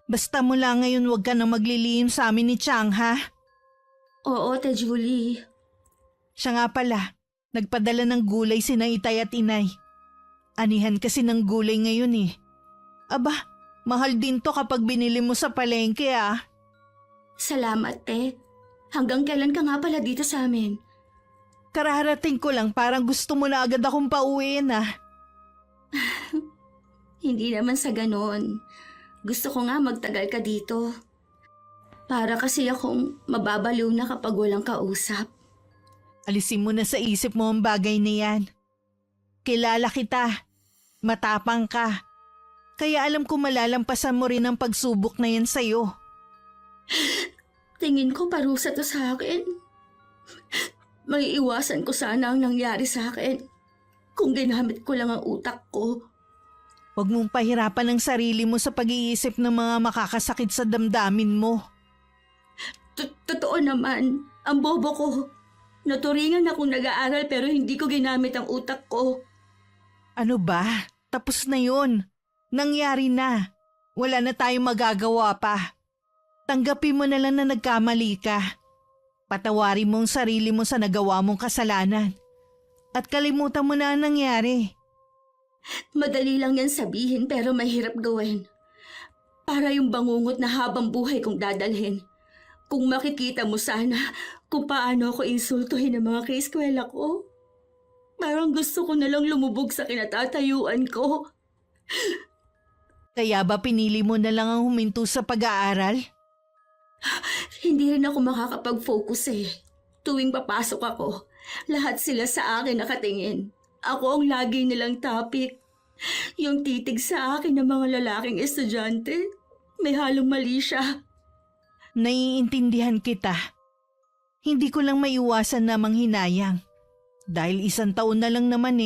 Basta mula ngayon huwag ka na maglilihim sa amin ni Chang, ha? Oo, Te Julie. Siya nga pala, nagpadala ng gulay sina Itay at Inay. Anihan kasi ng gulay ngayon eh. Aba, mahal din to kapag binili mo sa palengke ah. Salamat, Te. Hanggang kailan ka nga pala dito sa amin? Kararating ko lang, parang gusto mo na agad akong pauwiin ah. Hindi naman sa ganon. Gusto ko nga magtagal ka dito. Para kasi akong mababaliw na kapag walang kausap. Alisin mo na sa isip mo ang bagay na yan. Kilala kita. Matapang ka. Kaya alam ko malalampasan mo rin ang pagsubok na yan sa'yo. Tingin ko parusa to sa akin. May iwasan ko sana ang nangyari sa akin kung ginamit ko lang ang utak ko. Huwag mong pahirapan ang sarili mo sa pag-iisip ng mga makakasakit sa damdamin mo. Totoo naman, ang bobo ko. Naturingan akong nag-aaral pero hindi ko ginamit ang utak ko. Ano ba? Tapos na yun. Nangyari na. Wala na tayong magagawa pa. Tanggapin mo na lang na nagkamali ka. Patawarin mo ang sarili mo sa nagawa mong kasalanan. At kalimutan mo na ang nangyari. Madali lang yan sabihin pero mahirap gawin. Para yung bangungot na habang buhay kong dadalhin. Kung makikita mo sana kung paano ako insultuhin ng mga kaeskwela ko. Parang gusto ko na lang lumubog sa kinatatayuan ko. Kaya ba pinili mo na lang ang huminto sa pag-aaral? Hindi rin ako makakapag-focus eh. Tuwing papasok ako, lahat sila sa akin nakatingin. Ako ang lagi nilang topic. Yung titig sa akin ng mga lalaking estudyante, may halong mali siya. Naiintindihan kita. Hindi ko lang maiwasan na manghinayang. Dahil 1 taon na lang naman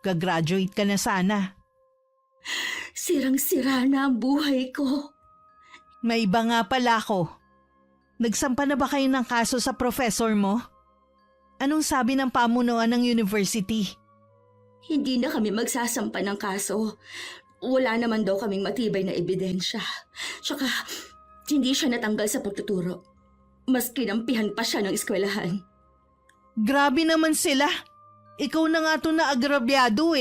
gagraduate ka na sana. Sirang-sira na ang buhay ko. May iba nga pala ako. Nagsampa na ba kayo ng kaso sa professor mo? Anong sabi ng pamunuan ng university? Hindi na kami magsasampa ng kaso. Wala naman daw kaming matibay na ebidensya. Tsaka, hindi siya natanggal sa pagtuturo. Mas kinampihan pa siya ng eskwelahan. Grabe naman sila. Ikaw na nga to na agrabyado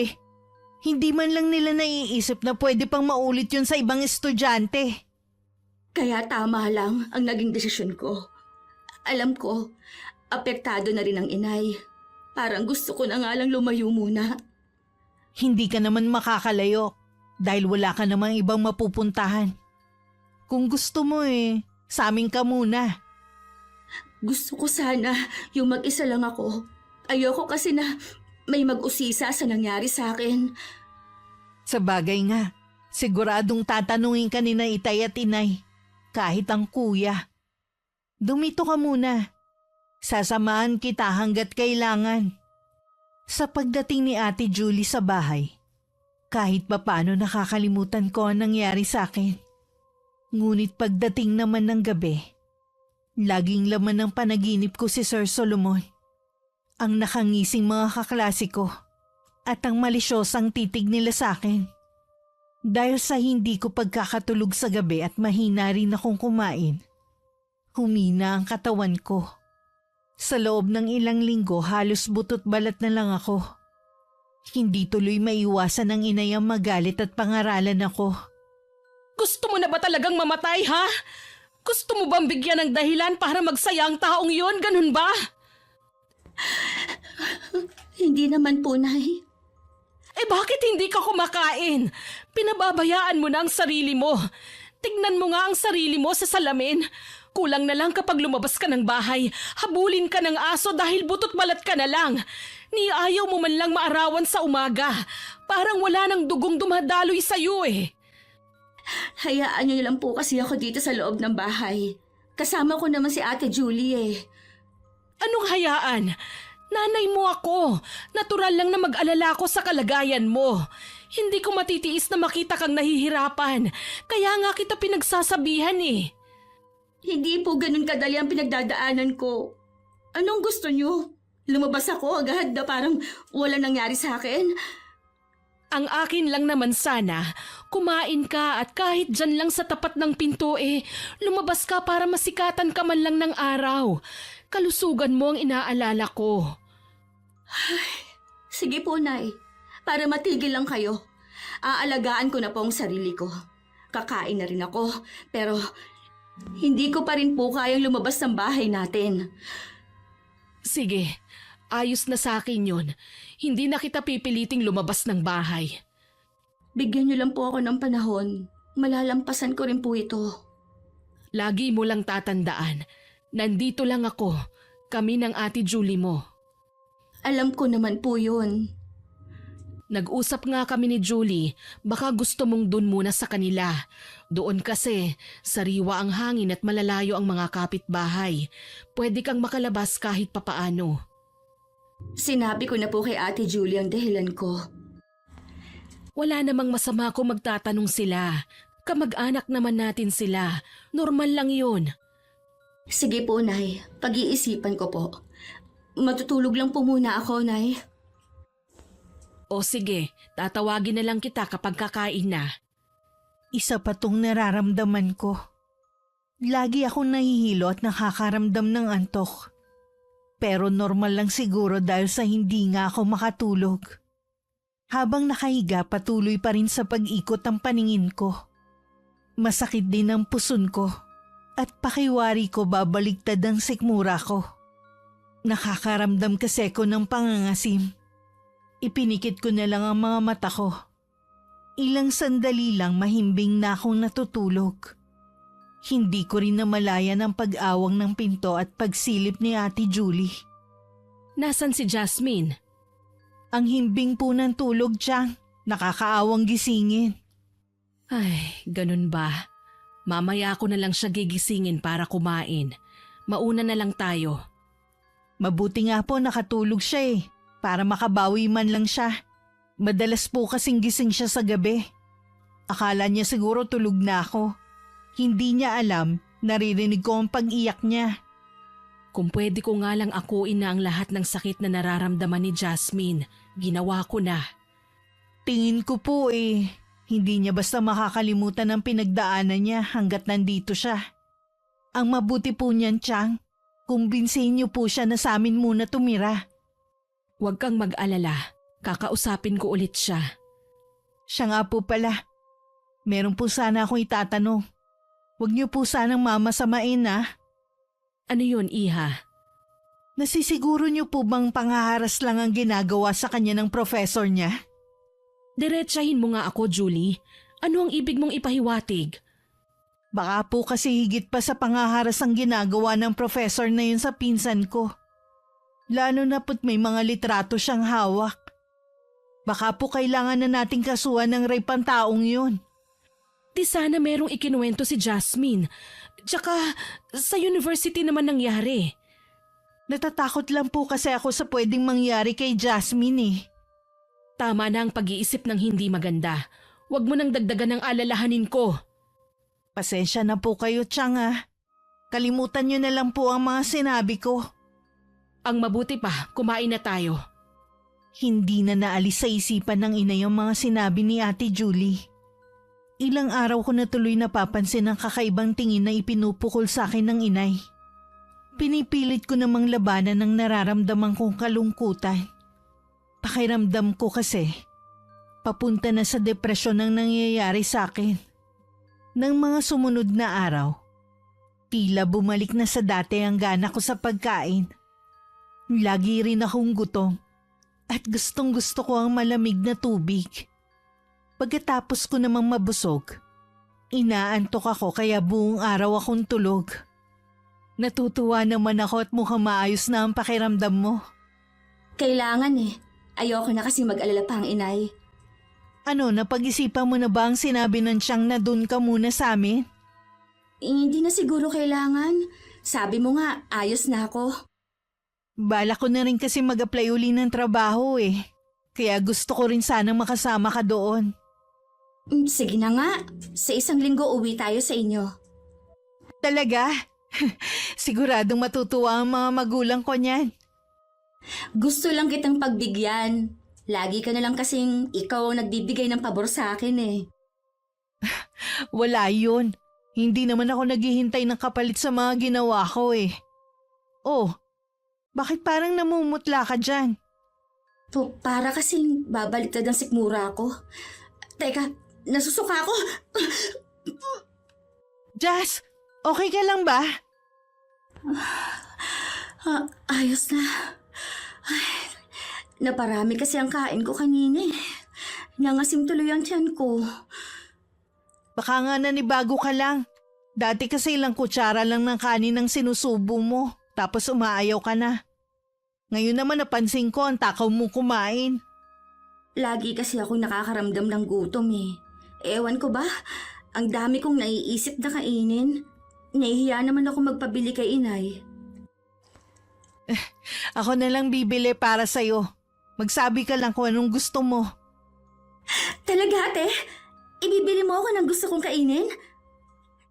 Hindi man lang nila naiisip na pwede pang maulit yun sa ibang estudyante. Kaya tama lang ang naging desisyon ko. Alam ko, apektado na rin ang inay. Parang gusto ko na nga lang lumayo muna. Hindi ka naman makakalayo dahil wala ka namang ibang mapupuntahan. Kung gusto mo sa amin ka muna. Gusto ko sana yung mag-isa lang ako. Ayoko kasi na may mag-usisa sa nangyari sa akin. Sa bagay nga, siguradong tatanungin ka ni na itay at inay. Kahit ang kuya. Dumito ka muna. Sasamahan kita hanggat kailangan. Sa pagdating ni Ate Julie sa bahay, kahit papaano nakakalimutan ko ang nangyari sa akin. Ngunit pagdating naman ng gabi, laging laman ng panaginip ko si Sir Solomon. Ang nakangising mga kaklase ko at ang malisyosang titig nila sa akin. Dahil sa hindi ko pagkakatulog sa gabi at mahina rin akong kumain, humina ang katawan ko. Sa loob ng ilang linggo halos butot balat na lang ako. Hindi tuloy maiwasan ng inay ang magalit at pangaralan ako. Gusto mo na ba talagang mamatay, ha? Gusto mo bang bigyan ng dahilan para magsaya ang taong yun? Ganun ba? Hindi naman po, Nay. Bakit hindi ka kumakain? Pinababayaan mo na ang sarili mo. Tignan mo nga ang sarili mo sa salamin. Kulang na lang kapag lumabas ka ng bahay, habulin ka ng aso dahil butot balat ka na lang. Ni ayaw mo man lang maarawan sa umaga. Parang wala nang dugong dumadaloy sa'yo Hayaan niyo lang po kasi ako dito sa loob ng bahay. Kasama ko naman si Ate Julie Anong hayaan? Nanay mo ako. Natural lang na mag-alala ako sa kalagayan mo. Hindi ko matitiis na makita kang nahihirapan. Kaya nga kita pinagsasabihan Hindi po ganun kadali ang pinagdadaanan ko. Anong gusto niyo? Lumabas ako agad na parang wala nangyari sa akin? Ang akin lang naman sana, kumain ka at kahit dyan lang sa tapat ng pinto lumabas ka para masikatan ka man lang ng araw. Kalusugan mo ang inaalala ko. Sige po, Nay. Para matigil lang kayo. Aalagaan ko na po ang sarili ko. Kakain na rin ako, pero hindi ko pa rin po kayang lumabas ng bahay natin. Sige, ayos na sa akin yun. Hindi na kita pipiliting lumabas ng bahay. Bigyan niyo lang po ako ng panahon. Malalampasan ko rin po ito. Lagi mo lang tatandaan, nandito lang ako, kami ng Ate Julie mo. Alam ko naman po yun. Nag-usap nga kami ni Julie, baka gusto mong dun muna sa kanila. Doon kasi, sariwa ang hangin at malalayo ang mga kapitbahay. Pwede kang makalabas kahit papaano. Sinabi ko na po kay Ate Julie ang dahilan ko. Wala namang masama kung magtatanong sila. Kamag-anak naman natin sila. Normal lang yun. Sige po, Nay. Pag-iisipan ko po. Matutulog lang po muna ako, Nay. O sige, tatawagin na lang kita kapag kakain na. Isa pa tong nararamdaman ko. Lagi akong nahihilo at nakakaramdam ng antok. Pero normal lang siguro dahil sa hindi nga ako makatulog. Habang nakahiga, patuloy pa rin sa pag-ikot ang paningin ko. Masakit din ang puson ko at pakiwari ko babaliktad ang sikmura ko. Nakakaramdam kasi ko ng pangangasim. Ipinikit ko na lang ang mga mata ko. Ilang sandali lang mahimbing na akong natutulog. Hindi ko rin namalayan ang pag-awang ng pinto at pagsilip ni Ate Julie. Nasaan si Jasmine? Ang himbing po ng tulog, Chang. Nakakaawang gisingin. Ay, ganun ba? Mamaya ko na lang siya gigisingin para kumain. Mauna na lang tayo. Mabuti nga po nakatulog siya para makabawi man lang siya. Madalas po kasing gising siya sa gabi. Akala niya siguro tulog na ako. Hindi niya alam, naririnig ko ang pag-iyak niya. Kung pwede ko nga lang akuin na ang lahat ng sakit na nararamdaman ni Jasmine, ginawa ko na. Tingin ko po hindi niya basta makakalimutan ang pinagdaanan niya hanggat nandito siya. Ang mabuti po niyan, Chang, kumbinsihin niyo po siya na sa amin muna tumira. Huwag kang mag-alala, kakausapin ko ulit siya. Siya nga po pala. Meron po sana akong itatanong. Huwag niyo po sanang mamasamain Ano yun, Iha? Nasisiguro niyo po bang panghaharas lang ang ginagawa sa kanya ng professor niya? Diretsahin mo nga ako, Julie. Ano ang ibig mong ipahiwatig? Baka po kasi higit pa sa panghaharas ang ginagawa ng professor na yun sa pinsan ko. Lalo na po't may mga litrato siyang hawak. Baka po kailangan na nating kasuhan ng rape ang taong yun. Di sana merong ikinuwento si Jasmine. Tsaka sa university naman nangyari. Natatakot lang po kasi ako sa pwedeng mangyari kay Jasmine Tama na ang pag-iisip ng hindi maganda. Huwag mo nang dagdagan ng alalahanin ko. Pasensya na po kayo, Chang Kalimutan niyo na lang po ang mga sinabi ko. Ang mabuti pa, kumain na tayo. Hindi na naalis sa isipan ng ina yung mga sinabi ni Ate Julie. Ilang araw ko na tuloy napapansin ang kakaibang tingin na ipinupukol sa akin ng inay. Pinipilit ko namang labanan ang nararamdaman kong kalungkutan. Pakiramdam ko kasi, papunta na sa depresyon ang nangyayari sa akin. Nang mga sumunod na araw, tila bumalik na sa dati ang gana ko sa pagkain. Lagi rin akong gutom at gustong gusto ko ang malamig na tubig. Pagkatapos ko namang mabusog, inaantok ako kaya buong araw akong tulog. Natutuwa naman ako at mukhang maayos na ang pakiramdam mo. Kailangan Ayoko na kasi mag-alala pa ang inay. Ano, napag-isipan mo na ba ang sinabi ng Chang na dun ka muna sa amin? Hindi na siguro kailangan. Sabi mo nga, ayos na ako. Bala ko na rin kasi mag-apply uli ng trabaho Kaya gusto ko rin sanang makasama ka doon. Sige na nga. Sa 1 linggo uwi tayo sa inyo. Talaga? Siguradong matutuwa ang mga magulang ko niyan. Gusto lang kitang pagbigyan. Lagi ka na lang kasing ikaw ang nagbibigay ng pabor sa akin Wala yun. Hindi naman ako naghihintay ng kapalit sa mga ginawa ko Oh, bakit parang namumutla ka dyan? Para kasing babaliktad ang sikmura ko. Teka, nasusuka ako. Jazz, okay ka lang ba? Ayos na. Ay, naparami kasi ang kain ko kanina Nangasim tuloy ang tiyan ko. Baka nga nanibago ka lang. Dati kasi ilang kutsara lang ng kanin ang sinusubo mo, tapos umaayaw ka na. Ngayon naman napansin ko ang takaw mo kumain. Lagi kasi ako nakakaramdam ng gutom Ewan ko ba, ang dami kong naiisip na kainin. Nahihiya naman ako magpabili kay inay. Ako na lang bibili para sa'yo. Magsabi ka lang kung anong gusto mo. Talaga, ate? Ibibili mo ako ng gusto kong kainin?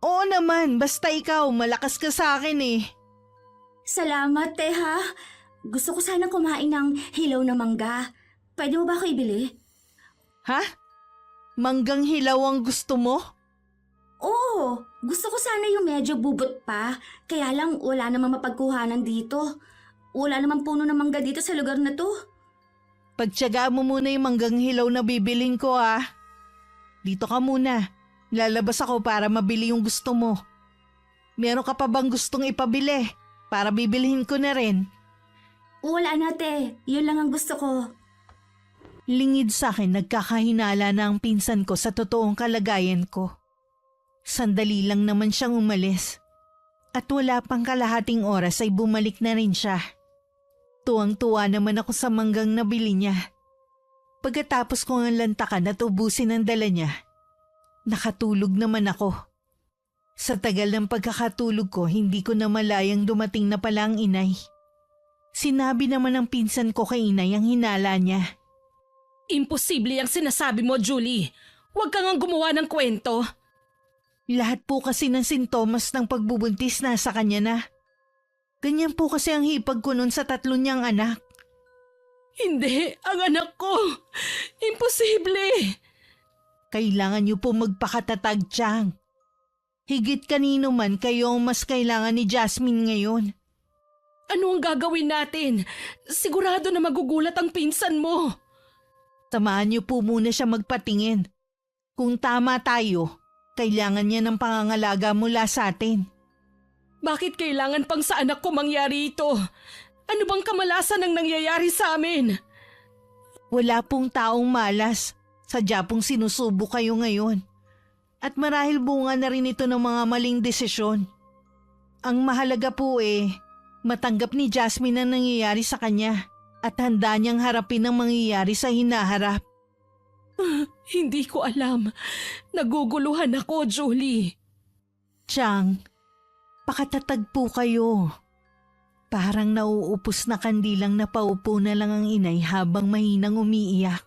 Oo naman, basta ikaw, malakas ka sa akin Salamat, ha. Gusto ko sana kumain ng hilaw na mangga. Pwede mo ba ako ibili? Ha? Manggang hilaw ang gusto mo? Oo, gusto ko sana yung medyo bubot pa. Kaya lang wala namang mapagkuhanan dito. Wala namang puno ng mangga dito sa lugar na to. Pagtiyagaan mo muna yung manggang hilaw na bibilin ko Dito ka muna. Lalabas ako para mabili yung gusto mo. Meron ka pa bang gustong ipabili? Para bibilihin ko na rin. Wala na, te. Yun lang ang gusto ko. Lingid sa akin nagkakahinala na ang pinsan ko sa totoong kalagayan ko. Sandali lang naman siyang umalis. At wala pang kalahating oras ay bumalik na rin siya. Tuwang-tuwa naman ako sa manggang nabili niya. Pagkatapos ko ang lantakan at ubusin ang dala niya, nakatulog naman ako. Sa tagal ng pagkakatulog ko, hindi ko na malayang dumating na pala ang inay. Sinabi naman ng pinsan ko kay inay ang hinala niya. Imposible ang sinasabi mo, Julie. Huwag kang ang gumawa ng kwento. Lahat po kasi ng sintomas ng pagbubuntis nasa kanya na. Ganyan po kasi ang hipag ko nun sa 3 niyang anak. Hindi, ang anak ko. Imposible. Kailangan niyo po magpakatatag, Chang. Higit kanino man kayo ang mas kailangan ni Jasmine ngayon. Ano ang gagawin natin? Sigurado na magugulat ang pinsan mo. Samahan niyo po muna siya magpatingin. Kung tama tayo, kailangan niya ng pangangalaga mula sa atin. Bakit kailangan pang sa anak ko mangyari ito? Ano bang kamalasan ang nangyayari sa amin? Wala pong taong malas. Sadya pong sinusubo kayo ngayon. At marahil bunga na rin ito ng mga maling desisyon. Ang mahalaga po matanggap ni Jasmine ang nangyayari sa kanya at handa niyang harapin ang mangyayari sa hinaharap. Hindi ko alam. Naguguluhan ako, Julie. Chang, pakatatag po kayo. Parang nauupos na kandilang napaupo na lang ang inay habang mahinang umiiyak.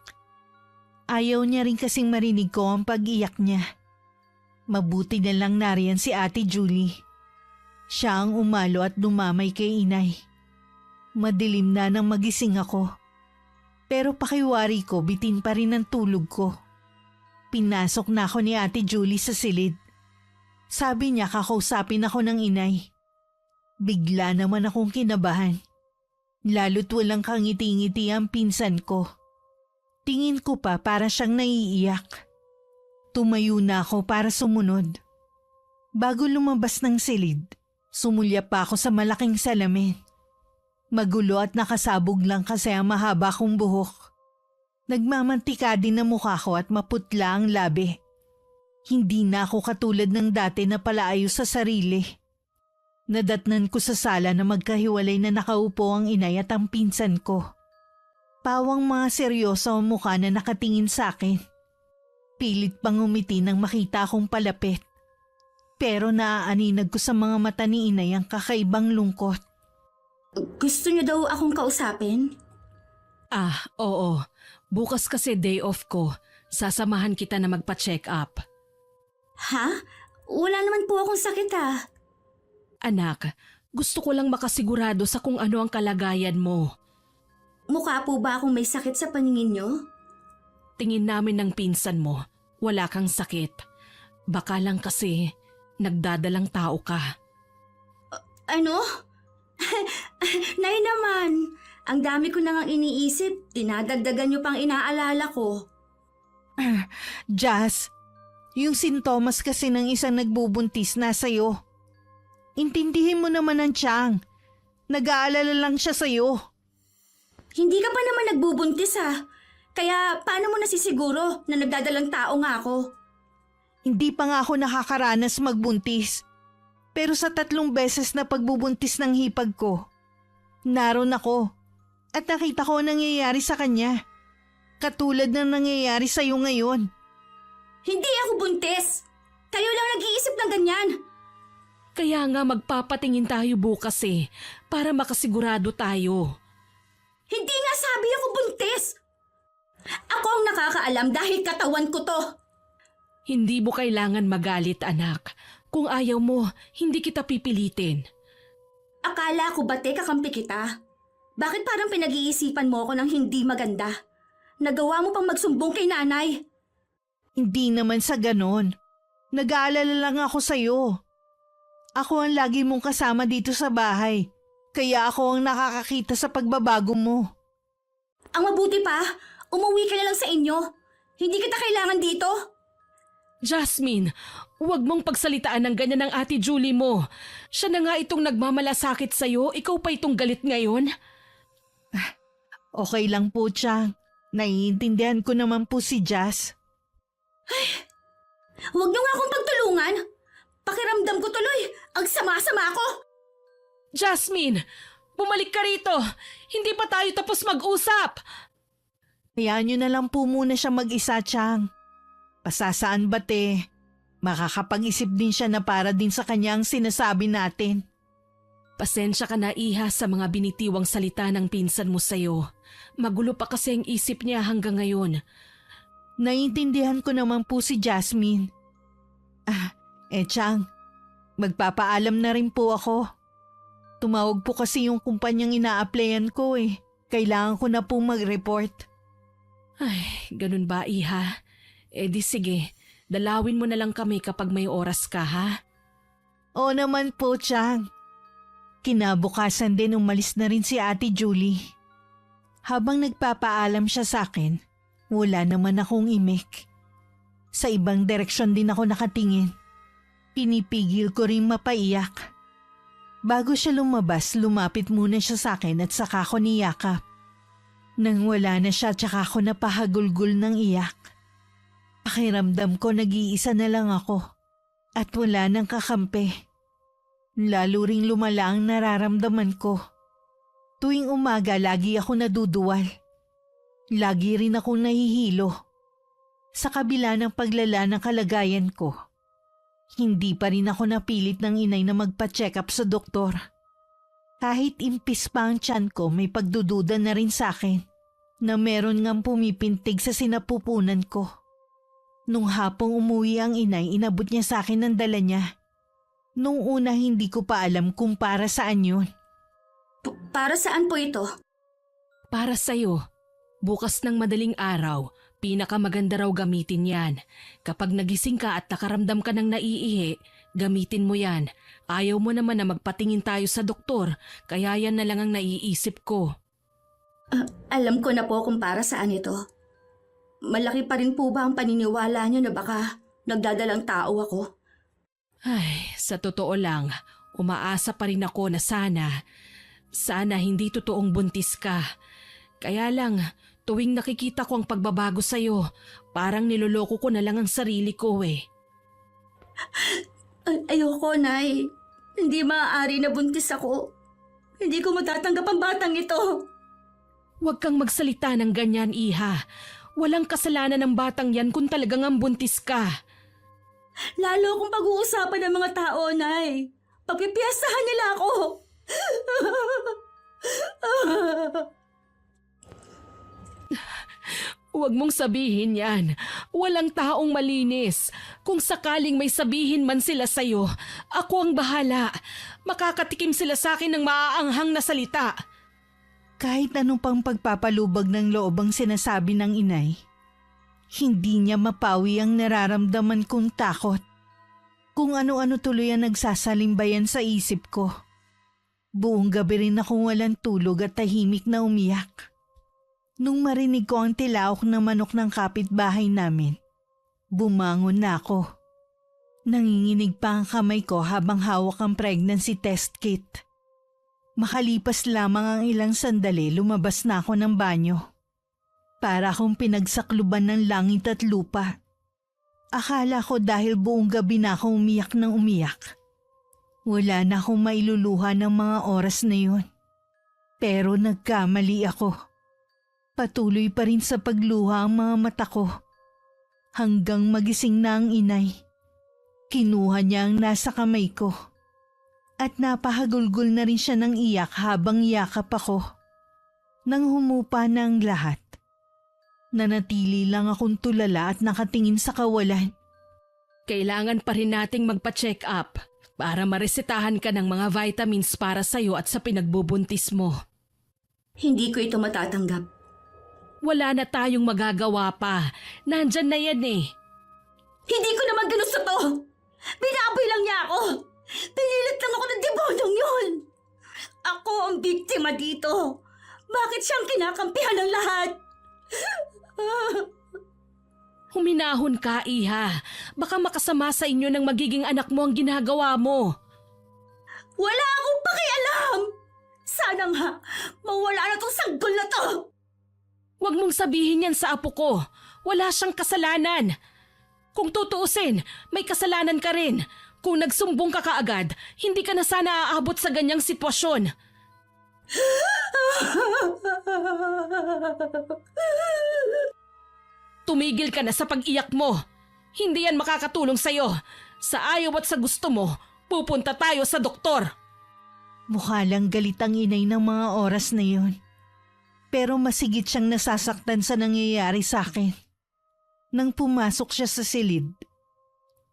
Ayaw niya rin kasing marinig ko ang pag-iyak niya. Mabuti na lang nariyan si Ate Julie. Siya ang umalo at dumamay kay inay. Madilim na nang magising ako. Pero pakiwari ko bitin pa rin ang tulog ko. Pinasok na ako ni Ate Julie sa silid. Sabi niya kakausapin ako ng inay. Bigla naman akong kinabahan. Lalo't walang kangiti-ngiti ang pinsan ko. Tingin ko pa para siyang naiiyak. Tumayo na ako para sumunod. Bago lumabas ng silid, sumulya pa ako sa malaking salamin. Magulo at nakasabog lang kasi ang mahaba kong buhok. Nagmamantika din ang mukha ko at maputla ang labi. Hindi na ako katulad ng dati na palaayos sa sarili. Nadatnan ko sa sala na magkahiwalay na nakaupo ang inay at ang pinsan ko. Pawang mga seryoso ang mukha na nakatingin sa akin. Pilit pang umiti nang makita akong palapit. Pero naaaninag ko sa mga mata ni inay ang kakaibang lungkot. Gusto niyo daw akong kausapin? Oo. Bukas kasi day off ko. Sasamahan kita na magpa-check up. Ha? Wala naman po akong sakit Anak, gusto ko lang makasigurado sa kung ano ang kalagayan mo. Mukha po ba akong may sakit sa paningin niyo? Tingin namin ng pinsan mo, wala kang sakit. Baka lang kasi nagdadalang tao ka. Ano? Nay naman, ang dami ko nang iniisip, dinadagdagan niyo pang inaalala ko. Jazz, yung sintomas kasi ng isang nagbubuntis na sa'yo. Intindihin mo naman ang Chang. Nag-aalala lang siya sa'yo. Hindi ka pa naman nagbubuntis Kaya paano mo nasisiguro na nagdadalang tao nga ako? Hindi pa nga ako nakakaranas magbuntis. Pero sa 3 beses na pagbubuntis ng hipag ko, naroon ako at nakita ko ang nangyayari sa kanya. Katulad ng nangyayari sa'yo ngayon. Hindi ako buntis! Kayo lang nag-iisip ng ganyan! Kaya nga magpapatingin tayo bukas para makasigurado tayo. Hindi nga sabi ako buntis! Ako ang nakakaalam dahil katawan ko to! Hindi mo kailangan magalit, anak. Kung ayaw mo, hindi kita pipilitin. Akala ko ba kakampi kita? Bakit parang pinag-iisipan mo ako ng hindi maganda? Nagawa mo pang magsumbong kay nanay? Hindi naman sa ganon. Nag-aalala lang ako sa'yo. Ako ang lagi mong kasama dito sa bahay. Kaya ako ang nakakakita sa pagbabago mo. Ang mabuti pa, umuwi ka na lang sa inyo. Hindi kita kailangan dito. Jasmine, huwag mong pagsalitaan ng ganyan ng Ate Julie mo. Siya na nga itong nagmamalasakit sa'yo, ikaw pa itong galit ngayon. Okay lang po, Chang. Naiintindihan ko naman po si Jazz. Huwag niyo nga akong pagtulungan. Pakiramdam ko tuloy, ang sama-sama ako. Jasmine, bumalik ka rito. Hindi pa tayo tapos mag-usap. Hayaan niyo na lang po muna siya mag-isa, Chang. Pasasaan ba't eh? Makakapag-isip din siya na para din sa kanya ang sinasabi natin. Pasensya ka na, Iha, sa mga binitiwang salita ng pinsan mo sa'yo. Magulo pa kasi ang isip niya hanggang ngayon. Naiintindihan ko naman po si Jasmine. Chang, magpapaalam na rin po ako. Tumawag po kasi yung kumpanyang ina-applyan ko eh. Kailangan ko na po mag-report. Ay, ganun ba, Iha? Di sige, dalawin mo na lang kami kapag may oras ka, ha? Oo naman po, Chang. Kinabukasan din umalis na rin si Ate Julie. Habang nagpapaalam siya sa akin, wala naman akong imik. Sa ibang direksyon din ako nakatingin. Pinipigil ko rin mapaiyak. Bago siya lumabas, lumapit muna siya sa akin at saka ko niyakap. Nang wala na siya, tsaka ako napahagulgul ng iyak. Pakiramdam ko nag-iisa na lang ako at wala nang kakampi. Lalo ring lumala ang nararamdaman ko. Tuwing umaga, lagi ako naduduwal. Lagi rin akong nahihilo. Sa kabila ng paglala ng kalagayan ko, hindi pa rin ako napilit ng inay na magpa-check up sa doktor. Kahit impis pa ang tiyan ko, may pagdududa na rin sa akin na meron ngang pumipintig sa sinapupunan ko. Nung hapong umuwi ang inay, inabot niya sa akin ang dala niya. Nung una hindi ko pa alam kung para saan yun. Para saan po ito? Para sa'yo. Bukas ng madaling araw, pinakamaganda raw gamitin yan. Kapag nagising ka at nakaramdam ka ng naiihi, gamitin mo yan. Ayaw mo naman na magpatingin tayo sa doktor, kaya yan na lang ang naiisip ko. Alam ko na po kung para saan ito. Malaki pa rin po ba ang paniniwala niyo na baka nagdadalang tao ako? Ay, sa totoo lang, umaasa pa rin ako na sana hindi totoong buntis ka. Kaya lang, tuwing nakikita ko ang pagbabago sa'yo, parang niloloko ko na lang ang sarili ko eh. Ayoko, Nay. Hindi maaari na buntis ako. Hindi ko matatanggap ang batang ito. Huwag kang magsalita ng ganyan, Iha. Walang kasalanan ng batang yan kung talagang ang buntis ka. Lalo kung pag-uusapan ng mga tao, Nay. Pagpipiyasahan nila ako. Huwag mong sabihin yan. Walang taong malinis. Kung sakaling may sabihin man sila sa'yo, ako ang bahala. Makakatikim sila sa akin ng maaanghang na salita. Kahit anong pang pagpapalubag ng loob ang sinasabi ng inay, hindi niya mapawi ang nararamdaman kong takot. Kung ano-ano tuloy ang nagsasalimbayan sa isip ko. Buong gabi rin akong walang tulog at tahimik na umiyak. Nung marinig ko ang tilaok na manok ng kapitbahay namin, bumangon na ako. Nanginginig pa ang kamay ko habang hawak ang pregnancy test kit. Makalipas lamang ang ilang sandali, lumabas na ako ng banyo. Para akong pinagsakluban ng langit at lupa. Akala ko dahil buong gabi na ako umiyak ng umiyak. Wala na akong mailuluha ng mga oras na yun. Pero nagkamali ako. Patuloy pa rin sa pagluha ang mga mata ko. Hanggang magising na ang inay. Kinuha niya ang nasa kamay ko. At napahagulgol na rin siya ng iyak habang yakap ako. Nang humupa na ang lahat, nanatili lang akong tulala at nakatingin sa kawalan. Kailangan pa rin nating magpa-check up para maresetahan ka ng mga vitamins para sa'yo at sa pinagbubuntis mo. Hindi ko ito matatanggap. Wala na tayong magagawa pa. Nandyan na yan eh. Hindi ko naman ginusto to. Binaboy lang niya ako. Pinilit lang ako ng demonyong yun. Ako ang biktima dito. Bakit siyang kinakampihan ng lahat? Huminahon ka, Iha. Baka makasama sa inyo ng magiging anak mo ang ginagawa mo. Wala akong pakialam. Sana nga, mawala na tong sanggol na to. Huwag mong sabihin yan sa apo ko. Wala siyang kasalanan. Kung tutuusin, may kasalanan ka rin. Kung nagsumbong ka kaagad, hindi ka na sana aabot sa ganyang sitwasyon. Tumigil ka na sa pag-iyak mo. Hindi yan makakatulong sa'yo. Sa ayaw at sa gusto mo, pupunta tayo sa doktor. Mukha lang galit ang inay ng mga oras na yun. Pero masigit siyang nasasaktan sa nangyayari sa akin. Nang pumasok siya sa silid,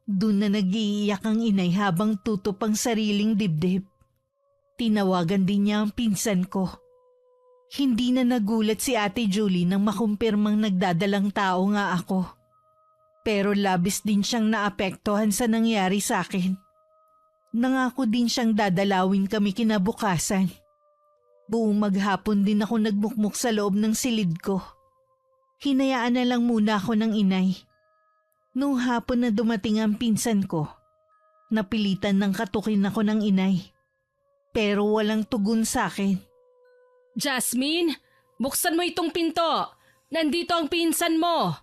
doon na nag-iiyak ang inay habang tutup ang sariling dibdib. Tinawagan din niya ang pinsan ko. Hindi na nagulat si Ate Julie nang makumpirmang nagdadalang tao nga ako. Pero labis din siyang naapektuhan sa nangyari sa akin. Nangako din siyang dadalawin kami kinabukasan. Buong maghapon din ako nagmukmuk sa loob ng silid ko. Hinayaan na lang muna ako ng inay. Nung hapon na dumating ang pinsan ko, napilitan ng katukin ako ng inay. Pero walang tugon sa akin. Jasmine, buksan mo itong pinto. Nandito ang pinsan mo.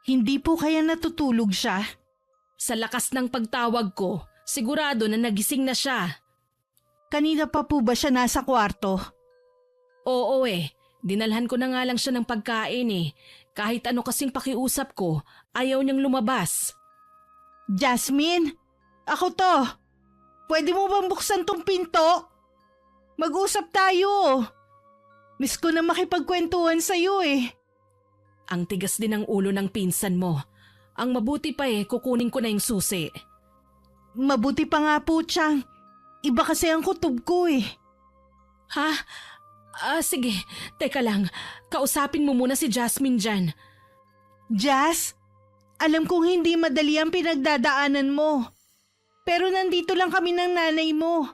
Hindi po kaya natutulog siya? Sa lakas ng pagtawag ko, sigurado na nagising na siya. Kanina pa po ba siya nasa kwarto? Oo dinalhan ko na nga lang siya ng pagkain eh. Kahit ano kasing pakiusap ko, ayaw niyang lumabas. Jasmine, ako to. Pwede mo bang buksan tong pinto? Mag-usap tayo. Miss ko na makipagkwentuhan sa'yo eh. Ang tigas din ng ulo ng pinsan mo. Ang mabuti pa kukunin ko na yung susi. Mabuti pa nga po, Chang. Iba kasi ang kutob ko eh. Ha? Sige. Teka lang. Kausapin mo muna si Jasmine dyan. Jas, alam kong hindi madali ang pinagdadaanan mo. Pero nandito lang kami ng nanay mo.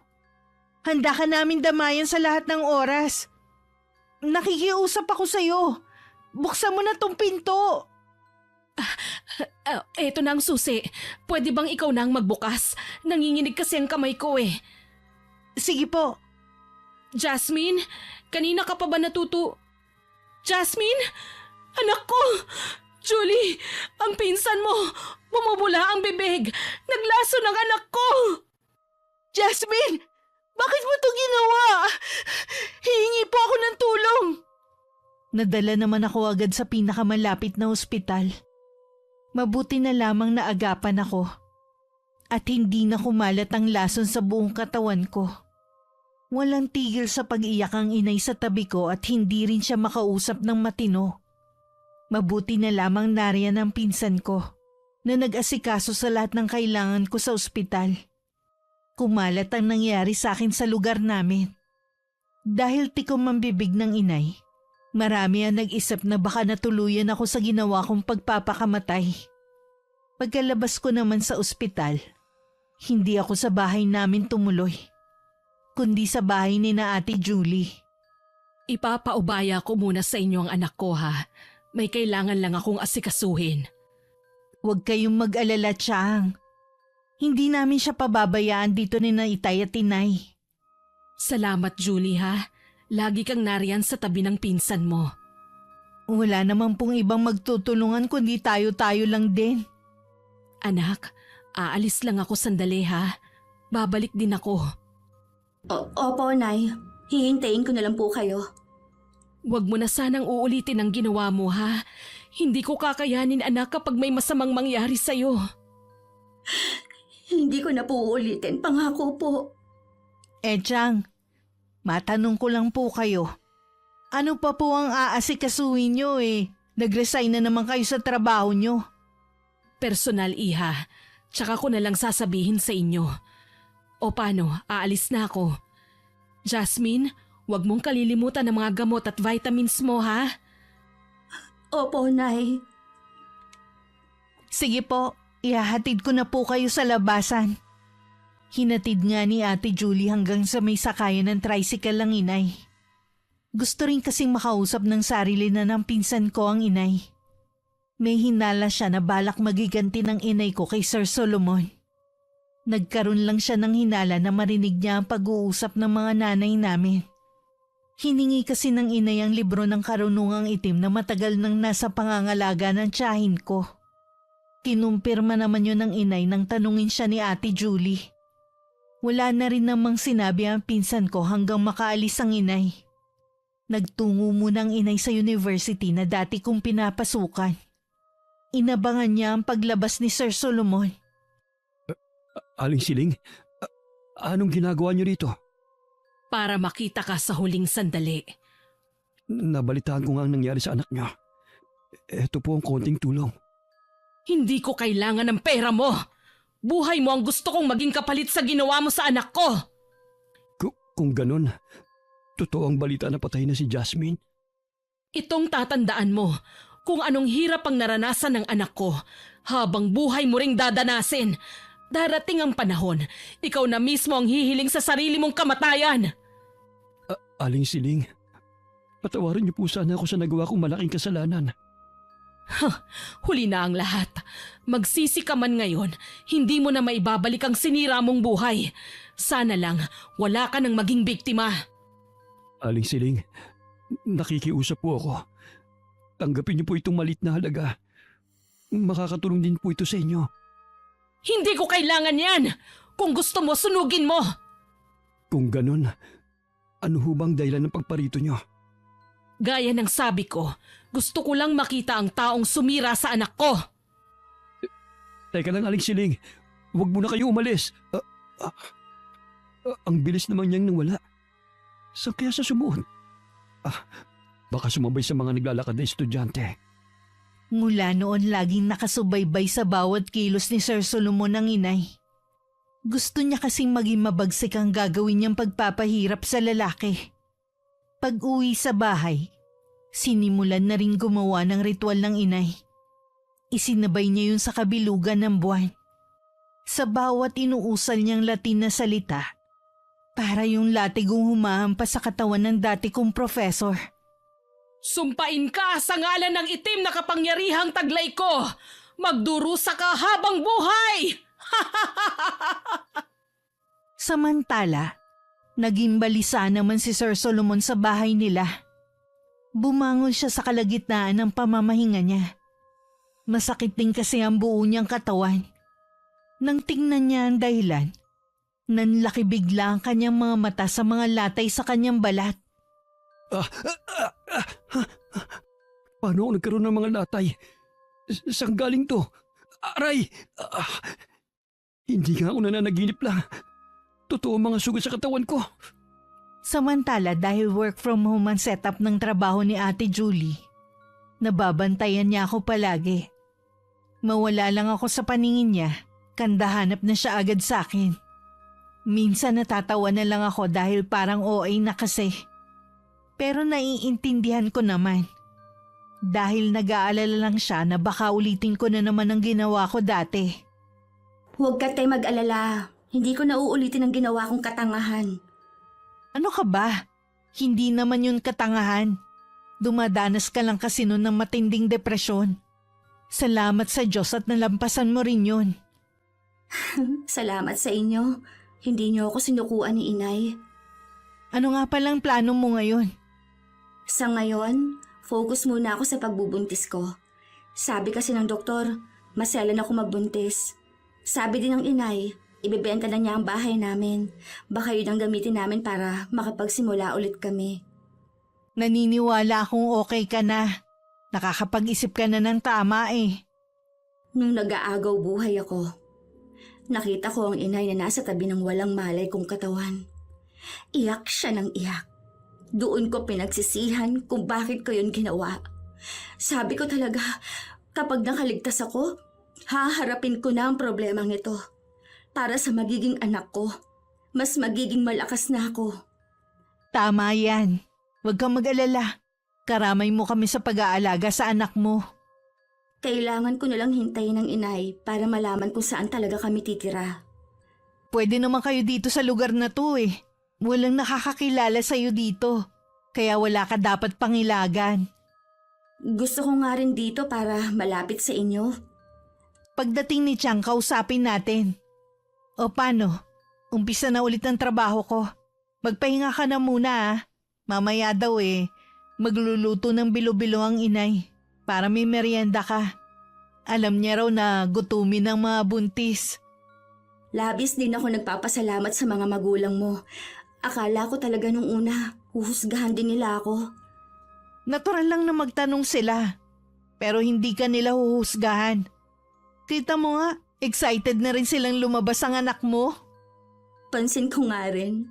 Handa ka namin damayan sa lahat ng oras. Nakikiusap ako sa'yo. Buksan mo na tong pinto. Eto na ang susi. Pwede bang ikaw na ang magbukas? Nanginginig kasi ang kamay ko eh. Sige po. Jasmine, kanina ka pa ba Jasmine? Anak ko! Julie, ang pinsan mo! Bumubula ang bibig! Naglaso ng anak ko! Jasmine! Bakit mo to ginawa? Hihingi po ako ng tulong. Nadala naman ako agad sa pinakamalapit na ospital. Mabuti na lamang na agapan ako. At hindi na kumalat ang lason sa buong katawan ko. Walang tigil sa pag-iyak ang inay sa tabi ko at hindi rin siya makausap ng matino. Mabuti na lamang nariyan ang pinsan ko na nag-asikaso sa lahat ng kailangan ko sa ospital. Kumalat ang nangyari sa akin sa lugar namin. Dahil tikom ang bibig ng inay, marami ang nag-isip na baka natuluyan ako sa ginawa kong pagpapakamatay. Pagkalabas ko naman sa ospital, hindi ako sa bahay namin tumuloy, kundi sa bahay ni na Ate Julie. Ipapaubaya ko muna sa inyo ang anak ko ha. May kailangan lang akong asikasuhin. Huwag kayong mag-alala, Chang. Hindi namin siya pababayaan dito ni na Itay at Tinay. Salamat, Julie ha. Lagi kang nariyan sa tabi ng pinsan mo. Wala naman pong ibang magtutulungan kundi tayo-tayo lang din. Anak, aalis lang ako sandali ha. Babalik din ako. Opo, Nay. Hihintayin ko na lang po kayo. Huwag mo na sanang uulitin ang ginawa mo ha. Hindi ko kakayanin anak kapag may masamang mangyari sa'yo. Hindi ko na po uulitin. Pangako po. Chang, matanong ko lang po kayo. Ano pa po ang aasikasuhin nyo eh? Nag-resign na naman kayo sa trabaho nyo. Personal, iha. Tsaka ko na lang sasabihin sa inyo. O paano, aalis na ako. Jasmine, huwag mong kalilimutan ang mga gamot at vitamins mo ha. Opo, Nay. Sige po, ihahatid ko na po kayo sa labasan. Hinatid nga ni Ate Julie hanggang sa may sakayan ng tricycle ang inay. Gusto rin kasing makausap ng sarili na ng pinsan ko ang inay. May hinala siya na balak magiganti ng inay ko kay Sir Solomon. Nagkaroon lang siya ng hinala na marinig niya ang pag-uusap ng mga nanay namin. Hiningi kasi ng inay ang libro ng karunungang itim na matagal nang nasa pangangalaga ng tiyahin ko. Kinumpirma naman yun ng inay nang tanungin siya ni Ate Julie. Wala na rin namang sinabi ang pinsan ko hanggang makaalis ang inay. Nagtungo muna ang inay sa university na dati kong pinapasukan. Inabangan niya ang paglabas ni Sir Solomon. Aling Siling, anong ginagawa niyo rito? Para makita ka sa huling sandali. Nabalitaan ko nga ang nangyari sa anak niyo. Ito po ang konting tulong. Hindi ko kailangan ng pera mo. Buhay mo ang gusto kong maging kapalit sa ginawa mo sa anak ko. Kung ganun, totoo ang balita na patay na si Jasmine. Itong tatandaan mo kung anong hirap ang naranasan ng anak ko habang buhay mo ring dadanasin. Darating ang panahon, ikaw na mismo ang hihiling sa sarili mong kamatayan. Aling Siling, patawarin niyo po sana ako sa nagawa kong malaking kasalanan. Huli na ang lahat. Magsisi ka man ngayon, hindi mo na maibabalik ang sinira mong buhay. Sana lang wala ka nang maging biktima. Aling Siling, nakikiusap po ako. Tanggapin niyo po itong malit na halaga. Makakatulong din po ito sa inyo. Hindi ko kailangan yan! Kung gusto mo, sunugin mo! Kung ganun, ano ho bang dahilan ng pagparito niyo? Gaya ng sabi ko, gusto ko lang makita ang taong sumira sa anak ko. Teka lang, Aling Siling. Huwag muna kayo umalis. Ang bilis naman niyang nawala. Saan kaya siya sumuot? Baka sumabay sa mga naglalakad na estudyante. Mula noon laging nakasubaybay sa bawat kilos ni Sir Solomon ang inay. Gusto niya kasing maging mabagsik ang gagawin niyang pagpapahirap sa lalaki. Pag-uwi sa bahay, sinimulan na rin gumawa ng ritual ng inay. Isinabay niya yun sa kabilugan ng buwan. Sa bawat inuusal niyang Latin na salita, para yung latigong humahampas sa katawan ng dati kong professor. Sumpain ka sa ngalan ng itim na kapangyarihang taglay ko! Magdurusa ka habang buhay! Samantala, naging balisa naman si Sir Solomon sa bahay nila. Bumangon siya sa kalagitnaan ng pamamahinga niya. Masakit din kasi ang buo niyang katawan. Nang tingnan niya ang dahilan, nanlaki bigla ang kanyang mga mata sa mga latay sa kanyang balat. Paano ako nagkaroon ng mga latay? Saan galing to? Aray! Hindi nga ako nananaginip lang. Totoo ang mga sugat sa katawan ko. Samantala dahil work from home ang setup ng trabaho ni Ate Julie, nababantayan niya ako palagi. Mawala lang ako sa paningin niya, kanda hanap na siya agad sa akin. Minsan natatawa na lang ako dahil parang OA na kasi. Pero naiintindihan ko naman. Dahil nag-aalala lang siya na baka ulitin ko na naman ang ginawa ko dati. Huwag ka tayo mag-alala. Hindi ko na uulitin ang ginawa kong katangahan. Ano ka ba? Hindi naman yun katangahan. Dumadanas ka lang kasi nun ng matinding depresyon. Salamat sa Diyos at nalampasan mo rin yun. Salamat sa inyo. Hindi niyo ako sinukuan ni inay. Ano nga palang plano mo ngayon? Sa ngayon, focus muna ako sa pagbubuntis ko. Sabi kasi ng doktor, maselan ako magbuntis. Sabi din ng inay, ibebenta na niya ang bahay namin. Baka yun ang gamitin namin para makapagsimula ulit kami. Naniniwala akong okay ka na. Nakakapag-isip ka na ng tama eh. Nung nag-aagaw buhay ako, nakita ko ang inay na nasa tabi ng walang malay kong katawan. Iyak siya ng iyak. Doon ko pinagsisihan kung bakit ko yun ginawa. Sabi ko talaga, kapag nakaligtas ako, haharapin ko na ang problemang ito. Para sa magiging anak ko, mas magiging malakas na ako. Tama yan. Huwag kang mag-alala. Karamay mo kami sa pag-aalaga sa anak mo. Kailangan ko nalang hintayin ng inay para malaman kung saan talaga kami titira. Pwede naman kayo dito sa lugar na to eh. Walang nakakakilala sa'yo dito. Kaya wala ka dapat pangilagan. Gusto ko nga rin dito para malapit sa inyo. Pagdating ni Chang, kausapin natin. O paano? Umpisa na ulit ang trabaho ko. Magpahinga ka na muna ah. Mamaya daw magluluto ng bilo-bilo ang inay para may merienda ka. Alam niya raw na gutumin ng mga buntis. Labis din ako nagpapasalamat sa mga magulang mo. Akala ko talaga nung una, huhusgahan din nila ako. Natural lang na magtanong sila, pero hindi ka nila huhusgahan. Kita mo nga, excited na rin silang lumabas ang anak mo. Pansin ko nga rin.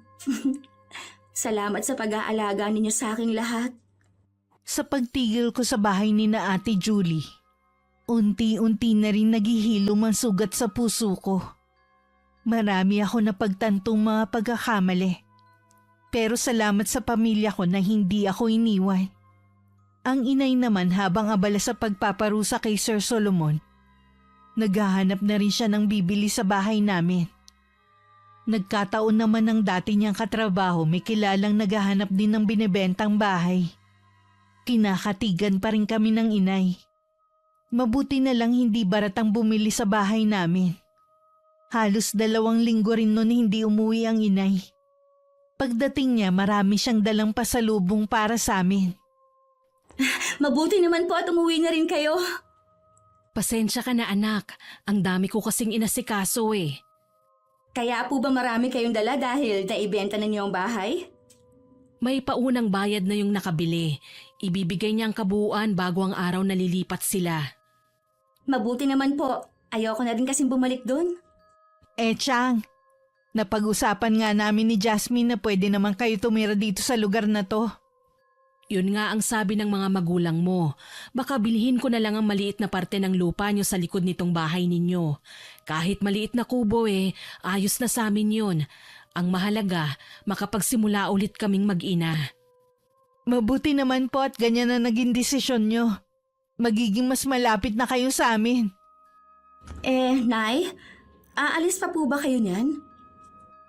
Salamat sa pag-aalaga ninyo sa aking lahat. Sa pagtigil ko sa bahay ni na Ate Julie, unti-unti na rin naghihilom ang sugat sa puso ko. Marami ako napagtantong mga pagkakamali. Pero salamat sa pamilya ko na hindi ako iniwan. Ang inay naman habang abala sa pagpaparusa kay Sir Solomon, naghahanap na rin siya ng bibili sa bahay namin. Nagkataon naman ng dati niyang katrabaho may kilalang naghahanap din ng binibentang bahay. Kinakatigan pa rin kami ng inay. Mabuti na lang hindi baratang bumili sa bahay namin. Halos 2 linggo rin noon hindi umuwi ang inay. Pagdating niya marami siyang dalang pasalubong para sa amin. Mabuti naman po at umuwi na rin kayo. Pasensya ka na anak, ang dami ko kasing inasikaso Kaya po ba marami kayong dala dahil naibenta na niyo ang bahay? May paunang bayad na yung nakabili. Ibibigay niya ang kabuuan bago ang araw na lilipat sila. Mabuti naman po. Ayoko na din kasing bumalik doon. Chang, napag-usapan nga namin ni Jasmine na pwede naman kayo tumira dito sa lugar na to. Yun nga ang sabi ng mga magulang mo. Baka bilhin ko na lang ang maliit na parte ng lupa nyo sa likod nitong bahay ninyo. Kahit maliit na kubo ayos na sa amin yun. Ang mahalaga, makapagsimula ulit kaming mag-ina. Mabuti naman po at ganyan na naging desisyon nyo. Magiging mas malapit na kayo sa amin. Nay, aalis pa po ba kayo niyan?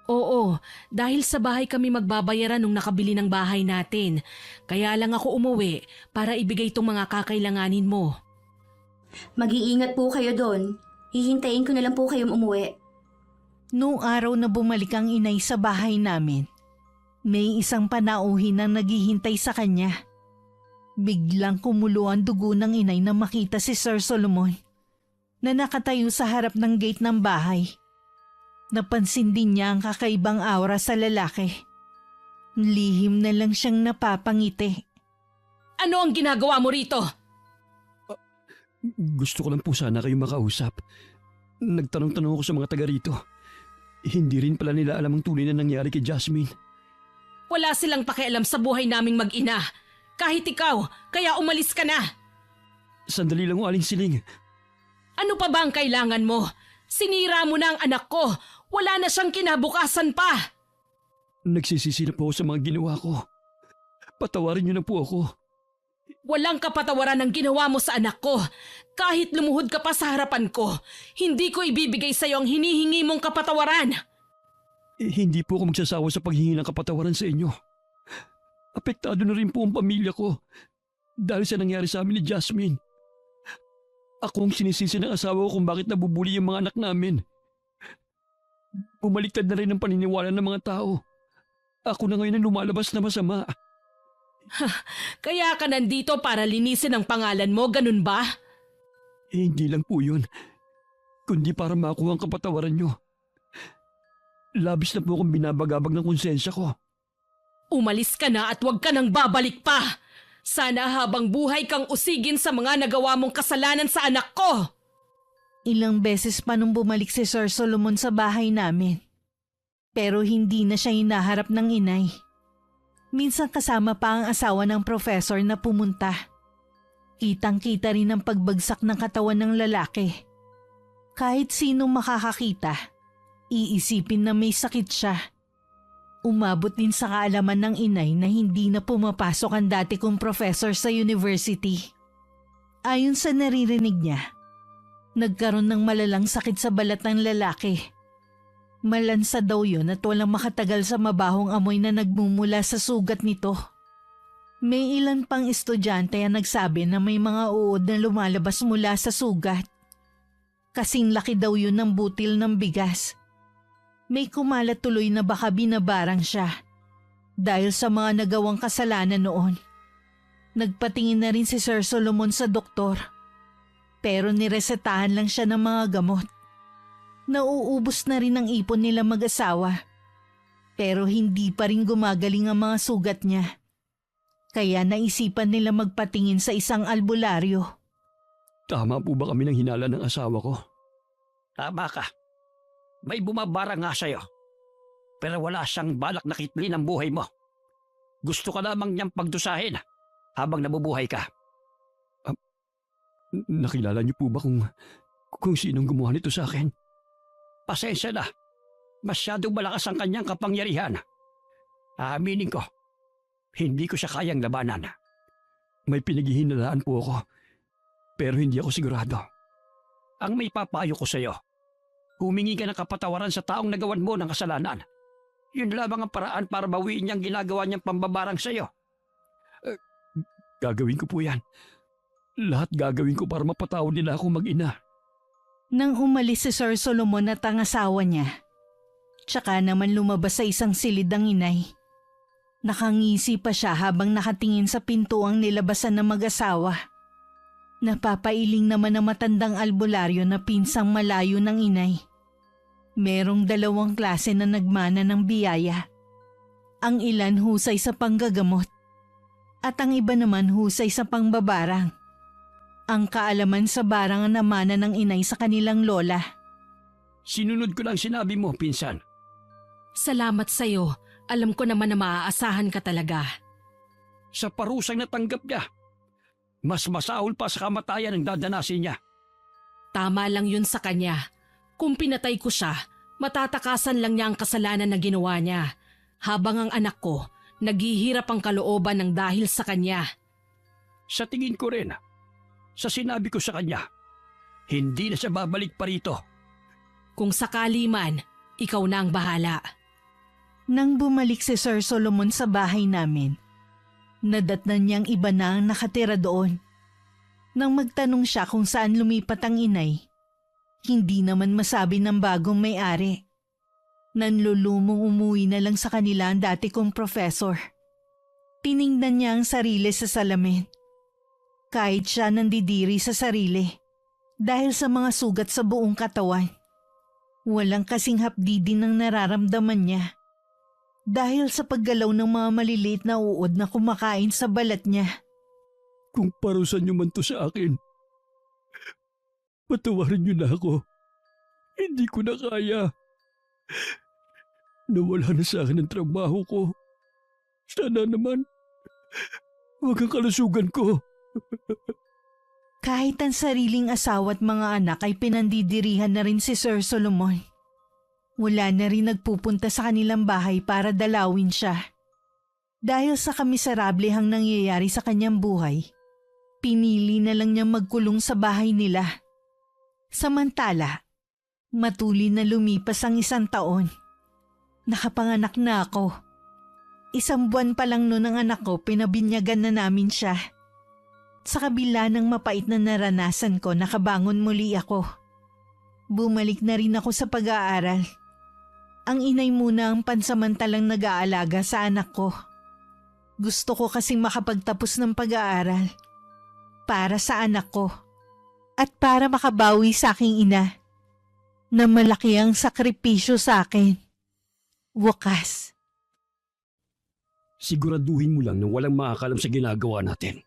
Oo, dahil sa bahay kami magbabayaran nung nakabili ng bahay natin. Kaya lang ako umuwi para ibigay itong mga kakailanganin mo. Mag-iingat po kayo doon. Hihintayin ko na lang po kayong umuwi. Noong araw na bumalik ang inay sa bahay namin, may isang panauhin na naghihintay sa kanya. Biglang kumulo ang dugo ng inay na makita si Sir Solomon na nakatayo sa harap ng gate ng bahay. Napansin din niya ang kakaibang aura sa lalaki. Lihim na lang siyang napapangiti. Ano ang ginagawa mo rito? Gusto ko lang po sana kayo makausap. Nagtanong-tanong ako sa mga taga rito. Hindi rin pala nila alam ang tunay na nangyari kay Jasmine. Wala silang pakialam sa buhay naming mag-ina. Kahit ikaw, kaya umalis ka na. Sandali lang, Aling Siling. Ano pa ba ang kailangan mo? Sinira mo na ang anak ko. Wala na siyang kinabukasan pa. Nagsisisi na po ako sa mga ginawa ko. Patawarin niyo na po ako. Walang kapatawaran ang ginawa mo sa anak ko. Kahit lumuhod ka pa sa harapan ko, hindi ko ibibigay sa iyo ang hinihingi mong kapatawaran. Hindi po ako magsasawa sa paghingi ng kapatawaran sa inyo. Apektado na rin po ang pamilya ko dahil sa nangyari sa amin ni Jasmine. Ako ang sinisisi ng asawa ko kung bakit nabubuli yung mga anak namin. Bumaliktad na rin ang paniniwala ng mga tao. Ako na ngayon ang lumalabas na masama. Kaya ka nandito para linisin ang pangalan mo, ganun ba? Hindi lang po yun, kundi para makuha ang kapatawaran nyo. Labis na po akong binabagabag ng konsensya ko. Umalis ka na at huwag ka nang babalik pa. Sana habang buhay kang usigin sa mga nagawa mong kasalanan sa anak ko. Ilang beses pa nung bumalik si Sir Solomon sa bahay namin. Pero hindi na siya hinaharap ng inay. Minsan kasama pa ang asawa ng professor na pumunta. Kitang-kita rin ang pagbagsak ng katawan ng lalaki. Kahit sino makakakita, iisipin na may sakit siya. Umabot din sa kaalaman ng inay na hindi na pumapasok ang dati kong professor sa university. Ayon sa naririnig niya, nagkaroon ng malalang sakit sa balat ng lalaki. Malansa daw yun at walang makatagal sa mabahong amoy na nagmumula sa sugat nito. May ilan pang estudyante ang nagsabi na may mga uod na lumalabas mula sa sugat. Kasing laki daw yun ng butil ng bigas. May kumalat tuloy na baka binabarang siya. Dahil sa mga nagawang kasalanan noon, nagpatingin na rin si Sir Solomon sa doktor. Pero niresetahan lang siya ng mga gamot. Nauubos na rin ang ipon nila mag-asawa. Pero hindi pa rin gumagaling ang mga sugat niya. Kaya naisipan nila magpatingin sa isang albularyo. Tama po ba kami ng hinala ng asawa ko? Tama ka. May bumabara nga sa'yo. Pero wala siyang balak na kitlin ang buhay mo. Gusto ka lamang niyang pagdusahin habang nabubuhay ka. Nakilala niyo po ba kung sinong gumawa nito sa akin? Pasensya na. Masyadong malakas ang kanyang kapangyarihan. Aaminin ko, hindi ko siya kayang labanan. May pinaghihinalaan po ako, pero hindi ako sigurado. Ang may papayo ko sa'yo, humingi ka ng kapatawaran sa taong nagawan mo ng kasalanan. Yun lamang ang paraan para bawiin niyang ginagawa niyang pambabarang sa'yo. Gagawin ko po yan. Lahat gagawin ko para mapatawad nila ako mag-ina. Nang umalis si Sir Solomon at ang asawa niya, tsaka naman lumabas sa isang silid ang inay. Nakangisi pa siya habang nakatingin sa pintuang nilabasan ng mag-asawa. Napapailing naman ang matandang albularyo na pinsang malayo ng inay. Merong 2 klase na nagmana ng biyaya. Ang ilan husay sa panggagamot at ang iba naman husay sa pangbabarang. Ang kaalaman sa barang ang namana ng inay sa kanilang lola. Sinunod ko lang sinabi mo, pinsan. Salamat sa'yo. Alam ko naman na maaasahan ka talaga. Sa parusang natanggap niya, mas masahol pa sa kamatayan ang dadanasin niya. Tama lang yun sa kanya. Kung pinatay ko siya, matatakasan lang niya ang kasalanan na ginawa niya. Habang ang anak ko, naghihirap ang kalooban ng dahil sa kanya. Sa tingin ko rin, sa sinabi ko sa kanya, hindi na siya babalik pa rito. Kung sakali man, ikaw na ang bahala. Nang bumalik si Sir Solomon sa bahay namin, nadatnan niyang iba na ang nakatira doon. Nang magtanong siya kung saan lumipat ang inay, hindi naman masabi ng bagong may-ari. Nanlulumong umuwi na lang sa kanila ang dati kong professor. Tiningnan niya ang sarili sa salamin. Kahit siya nandidiri sa sarili dahil sa mga sugat sa buong katawan. Walang kasing hapdidi ng nararamdaman niya dahil sa paggalaw ng mga maliliit na uod na kumakain sa balat niya. Kung parusan niyo man to sa akin, patawarin niyo na ako. Hindi ko na kaya. Nawala na sa akin ang trabaho ko. Sana naman, huwag ang kalusugan ko. Kahit ang sariling asawa at mga anak ay pinandidirihan na rin si Sir Solomon. Wala na rin nagpupunta sa kanilang bahay para dalawin siya. Dahil sa kamiserablehang nangyayari sa kanyang buhay, pinili na lang niyang magkulong sa bahay nila. Samantala, matuli na lumipas ang 1 taon. Nakapanganak na ako. 1 buwan pa lang noon ang anak ko, pinabinyagan na namin siya. Sa kabila ng mapait na naranasan ko, nakabangon muli ako. Bumalik na rin ako sa pag-aaral. Ang inay muna ang pansamantalang nag-aalaga sa anak ko. Gusto ko kasing makapagtapos ng pag-aaral. Para sa anak ko. At para makabawi sa aking ina. Na malaki ang sakripisyo sa akin. Wakas. Siguraduhin mo lang na walang makakalam sa ginagawa natin.